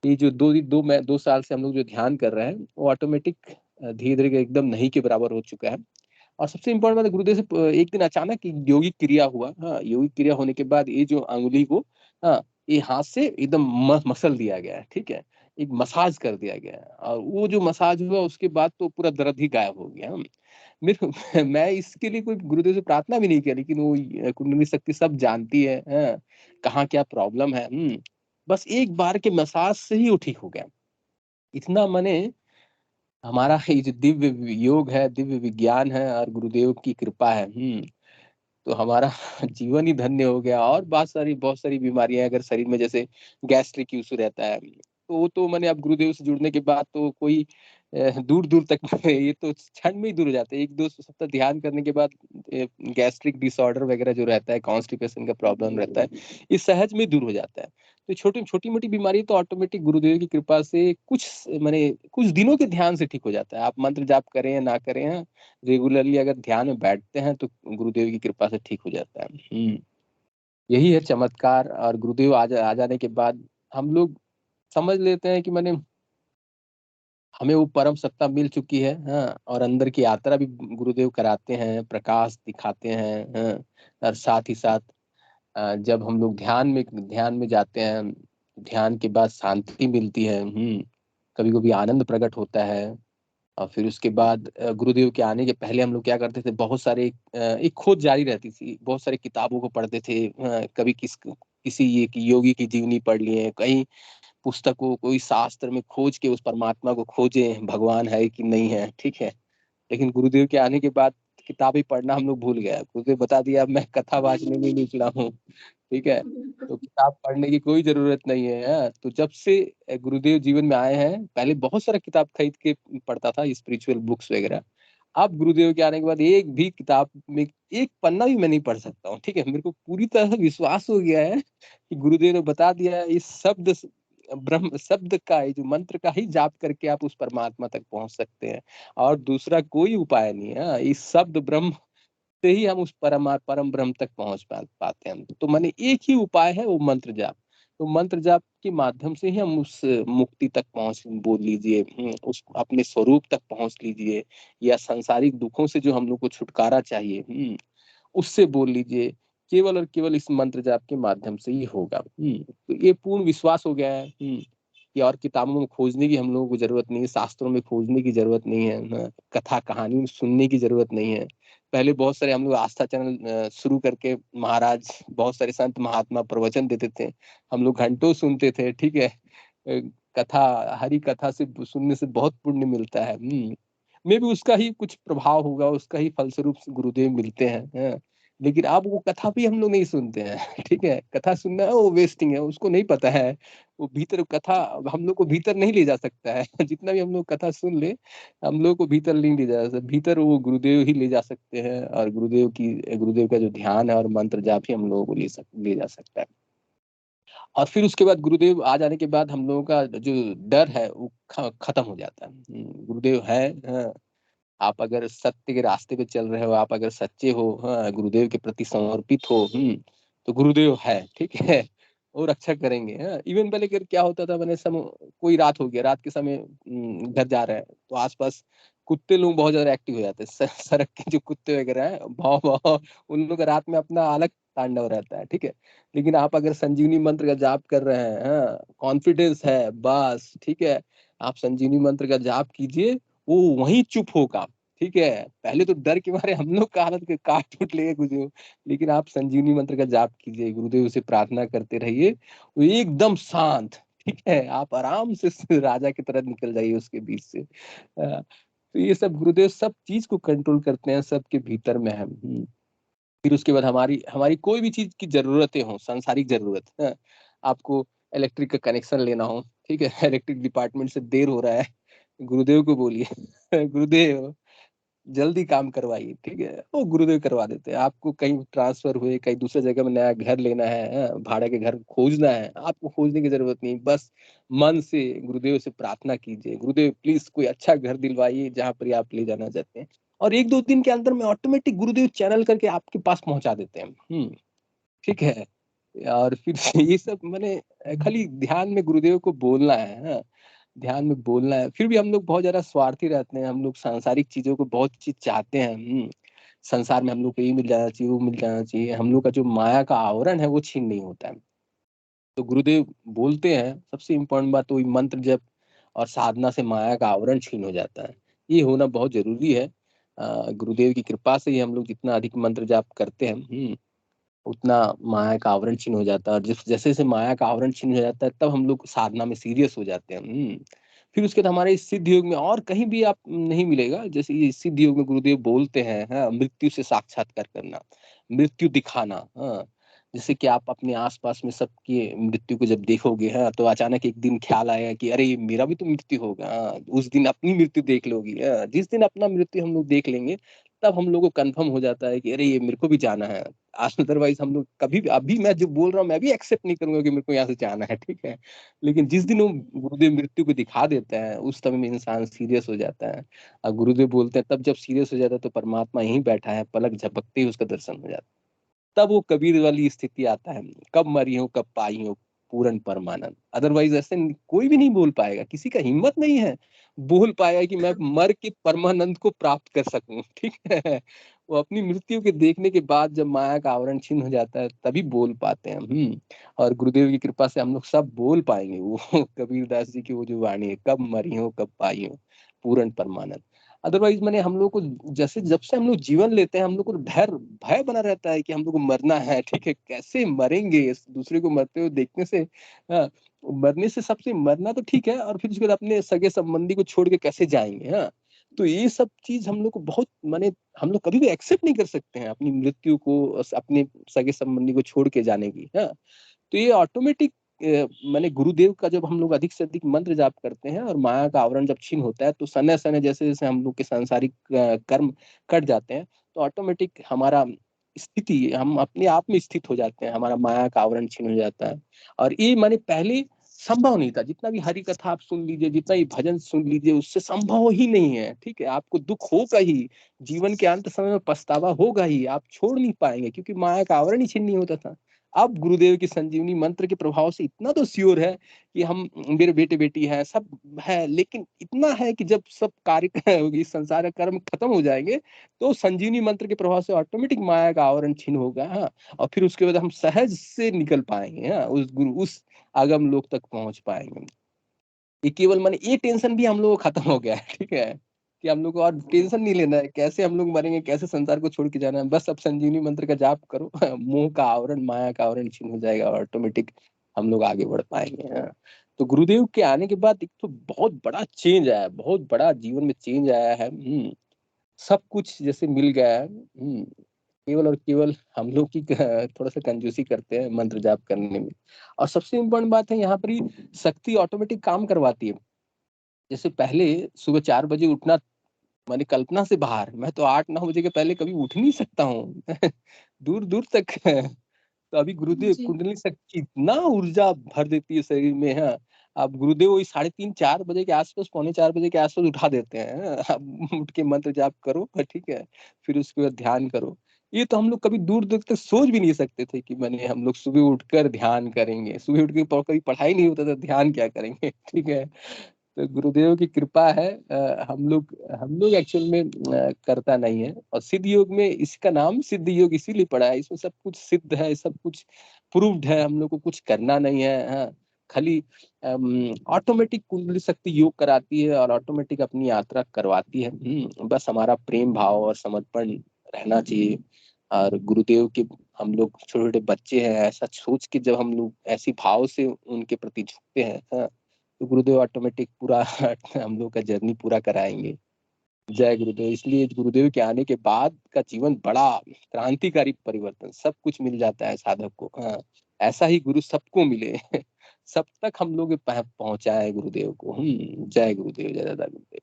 ये जो 2 साल से हम लोग जो ध्यान कर रहे हैं वो ऑटोमेटिक धीरे धीरे एकदम नहीं के बराबर हो चुका है। और सबसे इम्पोर्टेंट बात है, गुरुदेव से एक दिन अचानक योगिक क्रिया हुआ। योगिक क्रिया होने के बाद ये जो अंगुली को, ये हाथ से एकदम मसल दिया गया है। ठीक है, एक मसाज कर दिया गया है, और वो जो मसाज हुआ उसके बाद तो पूरा दर्द ही गायब हो गया। मेरे मैं इसके लिए कोई गुरुदेव से प्रार्थना भी नहीं किया, लेकिन वो कुंडली शक्ति सब जानती है, कहाँ क्या प्रॉब्लम है। बस एक बार के मसाज से ही वो ठीक हो गया। इतना मैंने, हमारा ये जो दिव्य योग है, दिव्य विज्ञान है, और गुरुदेव की कृपा है, तो हमारा जीवन ही धन्य हो गया। और बहुत सारी बीमारियां अगर शरीर में, जैसे गैस्ट्रिक इशू रहता है, तो वो तो मैंने अब गुरुदेव से जुड़ने के बाद तो कोई दूर दूर तक ये तो क्षण में ही दूर हो जाते हैं। 1-2 सप्ताह ध्यान करने के बाद गैस्ट्रिक डिसऑर्डर वगैरह जो रहता है, कॉन्स्टिपेशन का प्रॉब्लम रहता है, ये सहज में दूर हो जाता है। तो छोटी मोटी बीमारी तो ऑटोमेटिक गुरुदेव की कृपा से कुछ दिनों के ध्यान से ठीक हो जाता है। आप मंत्र जाप करें या ना करें, रेगुलरली अगर ध्यान में बैठते हैं तो गुरुदेव की कृपा से ठीक हो जाता है। यही है चमत्कार। और गुरुदेव आ जाने के बाद हम लोग समझ लेते हैं कि मैंने हमें वो परम सत्ता मिल चुकी है। हाँ, और अंदर की यात्रा भी गुरुदेव कराते हैं, प्रकाश दिखाते हैं। हाँ, और साथ ही साथ जब हम लोग ध्यान में जाते हैं, ध्यान के बाद शांति मिलती है। कभी कभी आनंद प्रकट होता है। और फिर उसके बाद गुरुदेव के आने के पहले हम लोग क्या करते थे, बहुत सारे एक खोज जारी रहती थी, बहुत सारी किताबों को पढ़ते थे। कभी किसी एक योगी की जीवनी पढ़ लिए, कहीं पुस्तकों कोई शास्त्र में खोज के उस परमात्मा को खोजे, भगवान है कि नहीं है, ठीक है। लेकिन गुरुदेव के आने के बाद किताबें पढ़ना हम लोग भूल गया। गुरुदेव बता दिया अब मैं कथा वाचने में निकला हूँ, ठीक है। तो किताब पढ़ने की कोई जरूरत नहीं है। तो जब से गुरुदेव जीवन में आए हैं, पहले बहुत सारा किताब खरीद के पढ़ता था, स्पिरिचुअल बुक्स वगैरह। अब गुरुदेव के आने के बाद एक भी किताब में एक पन्ना भी मैं नहीं पढ़ सकता हूँ, ठीक है। मेरे को पूरी तरह विश्वास हो गया है कि गुरुदेव ने बता दिया है, इस ब्रह्म शब्द का, ये जो मंत्र का ही जाप करके आप उस परमात्मा तक पहुंच सकते हैं, और दूसरा कोई उपाय नहीं है। इस शब्द ब्रह्म से ही हम उस परम ब्रह्म तक पहुंच पाते हैं। तो मैंने एक ही उपाय है, वो मंत्र जाप। तो मंत्र जाप के माध्यम से ही हम उस मुक्ति तक पहुंच, बोल लीजिए, उस अपने स्वरूप तक पहुंच लीजिए, या सांसारिक दुखों से जो हम लोग को छुटकारा चाहिए, उससे बोल लीजिए, केवल और केवल इस मंत्र जाप के माध्यम से ही होगा। तो ये पूर्ण विश्वास हो गया है कि और किताबों में खोजने की हम लोगों को जरूरत नहीं है, शास्त्रों में खोजने की जरूरत नहीं है, कथा कहानी में सुनने की जरूरत नहीं है। पहले बहुत सारे हम लोग आस्था चैनल शुरू करके, महाराज बहुत सारे संत महात्मा प्रवचन देते थे, हम लोग घंटों सुनते थे, ठीक है। कथा, हरि कथा से सुनने से बहुत पुण्य मिलता है। मे भी उसका ही कुछ प्रभाव होगा, उसका ही फलस्वरूप गुरुदेव मिलते हैं। लेकिन अब वो कथा भी हम लोग नहीं सुनते हैं, ठीक है। कथा सुनना है वो वेस्टिंग है, उसको नहीं पता है वो भीतर कथा हम लोग को भीतर नहीं ले जा सकता है। जितना भी हम लोग कथा सुन ले, हम लोग को भीतर नहीं ले जा सकता, भीतर वो गुरुदेव ही ले जा सकते हैं। और गुरुदेव का जो ध्यान है और मंत्र जाप ही हम लोगों को ले जा सकता है। और फिर उसके बाद गुरुदेव आ जाने के बाद हम लोगों का जो डर है वो खत्म हो जाता है। गुरुदेव है, हाँ, आप अगर सत्य के रास्ते पे चल रहे हो, आप अगर सच्चे हो, हाँ, गुरुदेव के प्रति समर्पित हो, तो गुरुदेव है, ठीक है। वो रक्षा करेंगे। हाँ, इवन पहले क्या होता था, मैंने कोई रात हो गया, रात के समय घर जा रहे हैं, तो आसपास कुत्ते लोग बहुत ज्यादा एक्टिव हो जाते हैं। सड़क के जो कुत्ते वगैरह हैं, भाव भाव उन लोग का रात में अपना अलग तांडव रहता है, ठीक है। लेकिन आप अगर संजीवनी मंत्र का जाप कर रहे हैं, हाँ, कॉन्फिडेंस है, बस ठीक है, आप संजीवनी मंत्र का जाप कीजिए, वो वहीं चुप होगा, ठीक है। पहले तो डर के मारे हम लोग का हालत के काट टूट लेगा कुछ, लेकिन आप संजीवनी मंत्र का जाप कीजिए, गुरुदेव से प्रार्थना करते रहिए, वो एकदम शांत, ठीक है। आप आराम से राजा की तरह निकल जाइए उसके बीच से। तो ये सब गुरुदेव सब चीज को कंट्रोल करते हैं, सबके भीतर में है। फिर उसके बाद हमारी हमारी कोई भी चीज की जरूरतें हो, सांसारिक जरूरत है, आपको इलेक्ट्रिक का कनेक्शन लेना हो, ठीक है, इलेक्ट्रिक डिपार्टमेंट से देर हो रहा है, गुरुदेव को बोलिए, गुरुदेव जल्दी काम करवाइए, ठीक है, वो गुरुदेव करवा देते हैं। आपको कहीं ट्रांसफर हुए, कहीं दूसरे जगह में नया घर लेना है, भाड़े के घर खोजना है, आपको खोजने की जरूरत नहीं, बस मन से गुरुदेव से प्रार्थना कीजिए, गुरुदेव प्लीज कोई अच्छा घर दिलवाइए जहाँ पर आप ले जाना चाहते हैं, और एक दो दिन के अंदर में ऑटोमेटिक गुरुदेव चैनल करके आपके पास पहुंचा देते हैं। ठीक है। और फिर ये सब मैंने खाली ध्यान में गुरुदेव को बोलना है, हाँ, ध्यान में बोलना है। फिर भी हम लोग बहुत ज्यादा स्वार्थी रहते हैं, हम लोग सांसारिक चीजों को बहुत चीज चाहते हैं। संसार में हम लोग को ये मिल जाना चाहिए, वो मिल जाना चाहिए, हम लोग का जो माया का आवरण है वो छीन नहीं होता है। तो गुरुदेव बोलते हैं, सबसे इम्पोर्टेंट बात तो वही मंत्र जप और साधना से माया का आवरण छीन हो जाता है, ये होना बहुत जरूरी है। गुरुदेव की कृपा से ही हम लोग जितना अधिक मंत्र जाप करते हैं, उतना माया का आवरण छीन हो जाता है। और जैसे जैसे माया का आवरण छीन हो जाता है, तब हम लोग साधना में सीरियस हो जाते हैं। फिर उसके बाद हमारे इस सिद्ध योग में और कहीं भी आप नहीं मिलेगा, जैसे ये सिद्ध योग में गुरुदेव बोलते हैं, हाँ, मृत्यु से साक्षात्कार करना, मृत्यु दिखाना, हाँ, जैसे कि आप अपने आसपास में सबकी मृत्यु को जब देखोगे, हाँ, तो अचानक एक दिन ख्याल आएगा कि अरे मेरा भी तो मृत्यु होगा, हाँ, उस दिन अपनी मृत्यु देख लोगी, हाँ, जिस दिन अपना मृत्यु हम लोग देख लेंगे, तब हम लोग को कंफर्म हो जाता है कि अरे ये मेरे को भी जाना है। अदरवाइज हम लोग कभी भी, अभी मैं जो बोल रहा हूँ मैं भी एक्सेप्ट नहीं करूंगा कि मेरे को यहाँ से जाना है, ठीक है। लेकिन जिस दिन वो गुरुदेव मृत्यु को दिखा देता है, उस समय में इंसान सीरियस हो जाता है। और गुरुदेव बोलते हैं तब जब सीरियस हो जाता है तो परमात्मा यहीं बैठा है, पलक झपकते ही उसका दर्शन हो जाता है। तब वो कबीर वाली स्थिति आता है, कब मरी हो कब पाई हो पूर्ण परमानंद। अदरवाइज ऐसे कोई भी नहीं बोल पाएगा, किसी का हिम्मत नहीं है बोल पाएगा कि मैं मर के परमानंद को प्राप्त कर सकूं। ठीक है, वो अपनी मृत्यु के देखने के बाद जब माया का आवरण छीन हो जाता है तभी बोल पाते हैं। और गुरुदेव की कृपा से हम लोग सब बोल पाएंगे वो कबीरदास जी की वो जो वाणी है, कब मरी हो कब पाई हो पूर्ण परमानंद। अदरवाइज मैंने हम लोग को जैसे जब से हम लोग जीवन लेते हैं हम लोग को भय बना रहता है कि हम लोग को मरना है। ठीक है, कैसे मरेंगे, दूसरे को मरते हुए देखने से हाँ, मरने से सबसे मरना तो ठीक है, और फिर उसके बाद अपने सगे संबंधी को छोड़ के कैसे जाएंगे। हाँ, तो ये सब चीज हम लोग को बहुत माने हम लोग कभी भी एक्सेप्ट नहीं कर सकते हैं अपनी मृत्यु को, अपने सगे संबंधी को छोड़ के जाने की। हाँ, तो ये ऑटोमेटिक माने गुरुदेव का जब हम लोग अधिक से अधिक मंत्र जाप करते हैं और माया का आवरण जब छीन होता है तो समय समय जैसे जैसे हम लोग के सांसारिक कर्म कट जाते हैं तो ऑटोमेटिक हमारा स्थिति हम अपने आप में स्थित हो जाते हैं, हमारा माया का आवरण छीन हो जाता है। और ये माने पहले संभव नहीं था, जितना भी हरि कथा आप सुन लीजिए, जितना भी भजन सुन लीजिए, उससे संभव ही नहीं है। ठीक है, आपको दुख होगा ही, जीवन के अंत समय में पछतावा होगा ही, आप छोड़ नहीं पाएंगे क्योंकि माया का आवरण ही छीन नहीं होता था। अब गुरुदेव की संजीवनी मंत्र के प्रभाव से इतना तो श्योर है कि हम मेरे बेटे बेटी है सब है, लेकिन इतना है कि जब सब कार्य इस संसार का कर्म खत्म हो जाएंगे तो संजीवनी मंत्र के प्रभाव से ऑटोमेटिक माया का आवरण छीन होगा। हाँ, और फिर उसके बाद हम सहज से निकल पाएंगे। हाँ, उस आगम लोक तक पहुंच पाएंगे। ये केवल माने ये टेंशन भी हम लोग को खत्म हो गया है। ठीक है, कि हम लोग को और टेंशन नहीं लेना है कैसे हम लोग मरेंगे, कैसे संसार को छोड़ के जाना है, बस अब संजीवनी मंत्र का जाप करो मोह का आवरण माया का आवरण छीन हो जाएगा और ऑटोमेटिक हम लोग आगे बढ़ पाएंगे। हाँ, तो गुरुदेव के आने के बाद एक तो बहुत बड़ा चेंज आया है, बहुत बड़ा जीवन में चेंज आया है। सब कुछ जैसे मिल गया है। केवल और केवल हम लोग की थोड़ा सा कंजूसी करते हैं मंत्र जाप करने में। और सबसे इम्पोर्टेंट बात है यहाँ पर ही शक्ति ऑटोमेटिक काम करवाती है। जैसे पहले सुबह 4 बजे उठना माने कल्पना से बाहर, मैं तो 8-9 बजे के पहले कभी उठ नहीं सकता हूँ दूर दूर तक तो अभी गुरुदेव जी कुंडली शक्ति इतना ऊर्जा भर देती है शरीर में। हाँ, अब गुरुदेव वही 3:30-4 बजे के आसपास, 3:45 बजे के आसपास उठा देते हैं। अब उठ के मंत्र जाप करो, ठीक है, फिर उसके बाद ध्यान करो। ये तो हम लोग कभी दूर दूर तक सोच भी नहीं सकते थे कि मैंने हम लोग सुबह उठकर ध्यान करेंगे, सुबह उठ के कभी पढ़ाई नहीं होता था, ध्यान क्या करेंगे। ठीक है, तो गुरुदेव की कृपा है। हम लोग एक्चुअल में करता नहीं है। और सिद्ध योग में इसका नाम सिद्ध योग इसीलिए पड़ा है, इसमें सब कुछ सिद्ध है, सब कुछ प्रूव्ड है, हम लोग को कुछ करना नहीं है। हाँ, खाली ऑटोमेटिक कुंडली शक्ति योग कराती है और ऑटोमेटिक अपनी यात्रा करवाती है। बस हमारा प्रेम भाव और समर्पण रहना चाहिए। और गुरुदेव के हम लोग छोटे छोटे बच्चे हैं, ऐसा सोच के जब हम लोग ऐसी भाव से उनके प्रति झुकते हैं, हाँ, तो गुरुदेव ऑटोमेटिक पूरा हम लोग का जर्नी पूरा कराएंगे। जय गुरुदेव। इसलिए गुरुदेव के आने के बाद का जीवन बड़ा क्रांतिकारी परिवर्तन, सब कुछ मिल जाता है साधक को। हाँ, ऐसा ही गुरु सबको मिले सब तक हम लोग पहुंचाए गुरुदेव को। जय गुरुदेव, जय दादा गुरुदेव।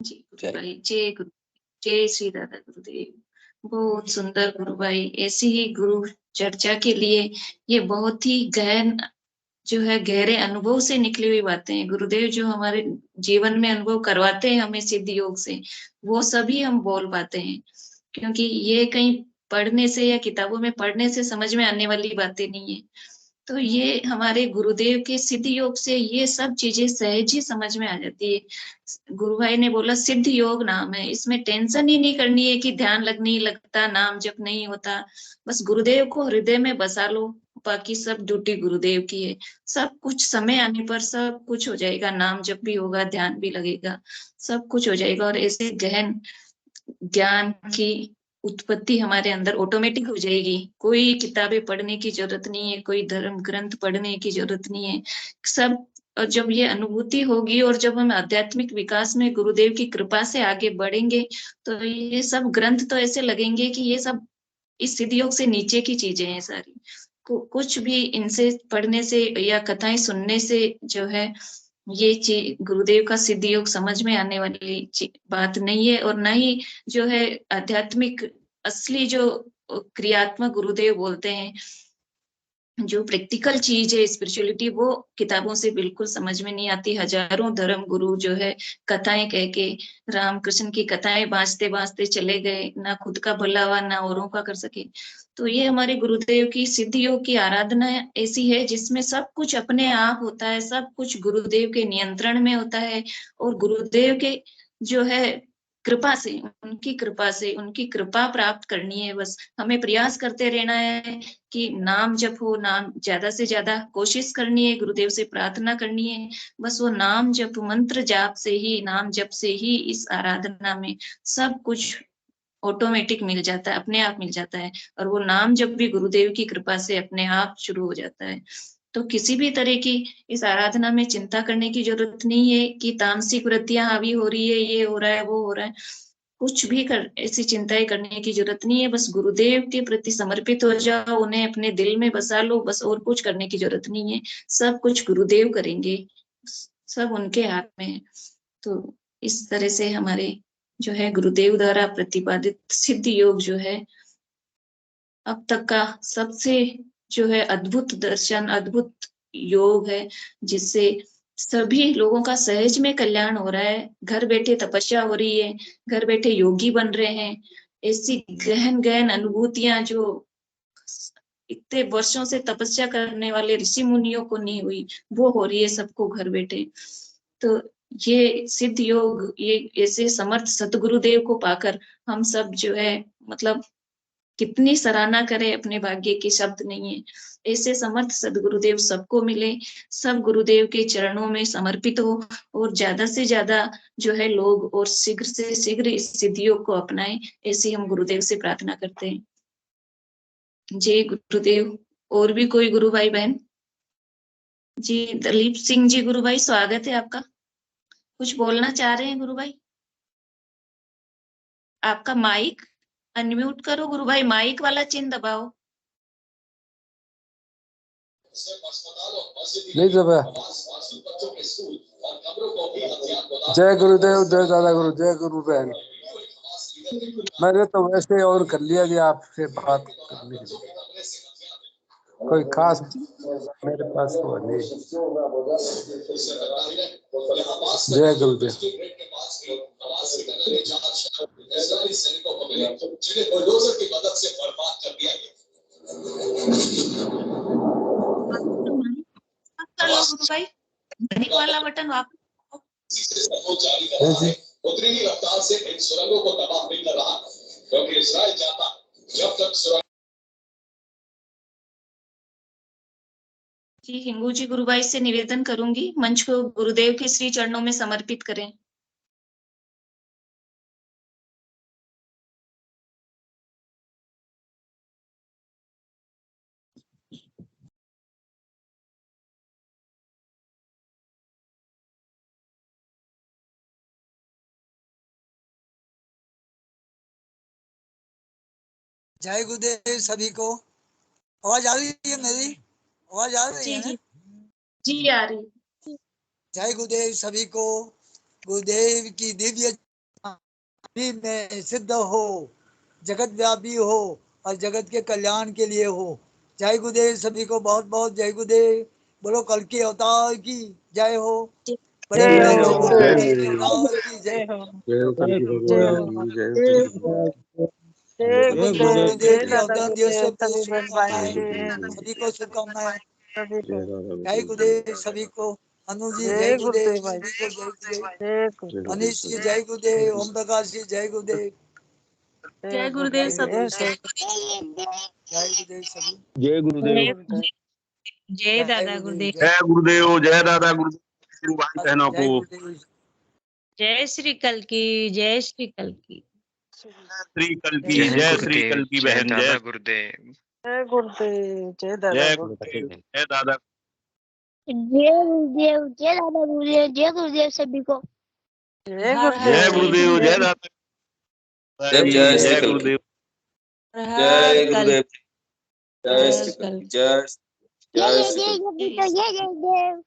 जी गुरु जय। भाई, जय गुरु, जय श्री दादा गुरुदेव। बहुत सुंदर गुरु भाई, ऐसी ही गुरु चर्चा के लिए ये बहुत ही गहन जो है गहरे अनुभव से निकली हुई बातें हैं। गुरुदेव जो हमारे जीवन में अनुभव करवाते हैं हमें सिद्ध योग से, वो सभी हम बोल पाते हैं, क्योंकि ये कहीं पढ़ने से या किताबों में पढ़ने से समझ में आने वाली बातें नहीं है। तो ये हमारे गुरुदेव के सिद्ध योग से ये सब चीजें सहज ही समझ में आ जाती है। गुरु भाई ने बोला सिद्ध योग नाम है, इसमें टेंशन ही नहीं करनी है कि ध्यान लग नहीं लगता, नाम जप नहीं होता। बस गुरुदेव को हृदय में बसा लो, बाकी सब ड्यूटी गुरुदेव की है। सब कुछ समय आने पर सब कुछ हो जाएगा, नाम जप भी होगा, ध्यान भी लगेगा, सब कुछ हो जाएगा। और ऐसे गहन ज्ञान की उत्पत्ति हमारे अंदर ऑटोमेटिक हो जाएगी। कोई किताबें पढ़ने की जरूरत नहीं है, कोई धर्म ग्रंथ पढ़ने की जरूरत नहीं है। सब और जब ये अनुभूति होगी और जब हम आध्यात्मिक विकास में गुरुदेव की कृपा से आगे बढ़ेंगे, तो ये सब ग्रंथ तो ऐसे लगेंगे कि ये सब इस सिद्ध योग से नीचे की चीजें हैं सारी। कुछ भी इनसे पढ़ने से या कथाएं सुनने से जो है ये चीज गुरुदेव का सिद्ध योग समझ में आने वाली बात नहीं है। और न ही जो है आध्यात्मिक असली जो क्रियात्मक गुरुदेव बोलते हैं, जो प्रैक्टिकल चीज है स्पिरिचुअलिटी, वो किताबों से बिल्कुल समझ में नहीं आती। हजारों धर्म गुरु जो है कथाएं कह के रामकृष्ण की कथाएं बांचते बांचते चले गए, ना खुद का भला हुआ ना औरों का कर सके। तो ये हमारे गुरुदेव की सिद्ध योग की आराधना ऐसी है जिसमें सब कुछ अपने आप होता है, सब कुछ गुरुदेव के नियंत्रण में होता है और गुरुदेव के जो है कृपा से, उनकी कृपा प्राप्त करनी है। बस हमें प्रयास करते रहना है कि नाम जप हो, नाम ज्यादा से ज्यादा कोशिश करनी है, गुरुदेव से प्रार्थना करनी है। बस वो नाम जप, मंत्र जाप से ही, नाम जप से ही इस आराधना में सब कुछ ऑटोमेटिक मिल जाता है, अपने आप मिल जाता है। और वो नाम जप भी गुरुदेव की कृपा से अपने आप शुरू हो जाता है। तो किसी भी तरह की इस आराधना में चिंता करने की जरूरत नहीं है कि तामसिक वृत्तियां हावी हो रही है, ये हो रहा है, वो हो रहा है। कुछ भी ऐसी चिंताएं करने की जरूरत नहीं है। बस गुरुदेव के प्रति समर्पित हो जाओ, उन्हें अपने दिल में बसा लो, बस और कुछ करने की जरूरत नहीं है। सब कुछ गुरुदेव करेंगे, सब उनके हाथ में है। तो इस तरह से हमारे जो है गुरुदेव द्वारा प्रतिपादित सिद्ध योग जो है अब तक का सबसे जो है अद्भुत दर्शन, अद्भुत योग है, जिससे सभी लोगों का सहज में कल्याण हो रहा है। घर बैठे तपस्या हो रही है, घर बैठे योगी बन रहे हैं। ऐसी गहन गहन अनुभूतियां जो इतने वर्षों से तपस्या करने वाले ऋषि मुनियों को नहीं हुई, वो हो रही है सबको घर बैठे। तो ये सिद्ध योग, ये ऐसे समर्थ सतगुरुदेव को पाकर हम सब जो है मतलब कितनी सराहना करें, अपने भाग्य के शब्द नहीं है। ऐसे समर्थ सदगुरुदेव सबको मिले, सब गुरुदेव के चरणों में समर्पित हो और ज्यादा से ज्यादा जो है लोग और शीघ्र से शीघ्र इस सिद्धियों को अपनाएं, ऐसी हम गुरुदेव से प्रार्थना करते हैं। जय गुरुदेव। और भी कोई गुरु भाई बहन? जी दलीप सिंह जी गुरु भाई, स्वागत है आपका। कुछ बोलना चाह रहे हैं गुरु भाई? आपका माइक अनम्यूट करो गुरु भाई, माइक वाला चिन्ह दबाओ। नहीं जब जय गुरुदेव, जय दादा गुरु, जय गुरु बहन। मैंने तो वैसे और कर लिया जी आपसे बात करने के लिए, कोई खास मेरे पास तो नहीं। जय गुरुदेव। गुरु भाई माइक वाला बटन उतनी रफ्तार से इन सुरंगों को तबाह नहीं कर रहा, क्योंकि इस्राइल चाहता जब तक सुरंग। जी हिंगू जी गुरु भाई से निवेदन करूंगी मंच को गुरुदेव के श्री चरणों में समर्पित करें। जय गुरुदेव सभी को। आवाज आ रही है मेरी? आवाज आ रही है? जी आ रही। जय गुरुदेव सभी को। गुरुदेव की दिव्य में सिद्ध हो, जगत व्यापी हो और जगत के कल्याण के लिए हो। जय गुरुदेव सभी को, बहुत बहुत जय गुरुदेव। बोलो कल के अवतार की जय हो। बड़े सभी को शुभकामनाएं। जय गुरुदेव सभी को। अनु जी जय गुरुदेव, सभी को जय गुरुदेव। अनिश जी जय गुरुदेव, ओम प्रकाश जी जय गुरुदेव। जय गुरुदेव सभी। जय गुरुदेव सभी। जय गुरुदेव। जय दादा गुरुदेव। जय गुरुदेव, जय दादा गुरुदेव भाई बहनों को। जय श्री कल की, जय श्री कल की, श्री कल की, जय श्री कल की बहन। जय गुरुदेव। जय गुरुदेव, जय दादा जय गुरुदेव। जय दादा। जय गुरुदेव, जय दादा गुरुदेव, जय गुरुदेव सभी को। जय जय गुरुदेव, जय दादा। जय गुरुदेव। जय गुरुदेव। जय श्री जय जय गुरुदेव।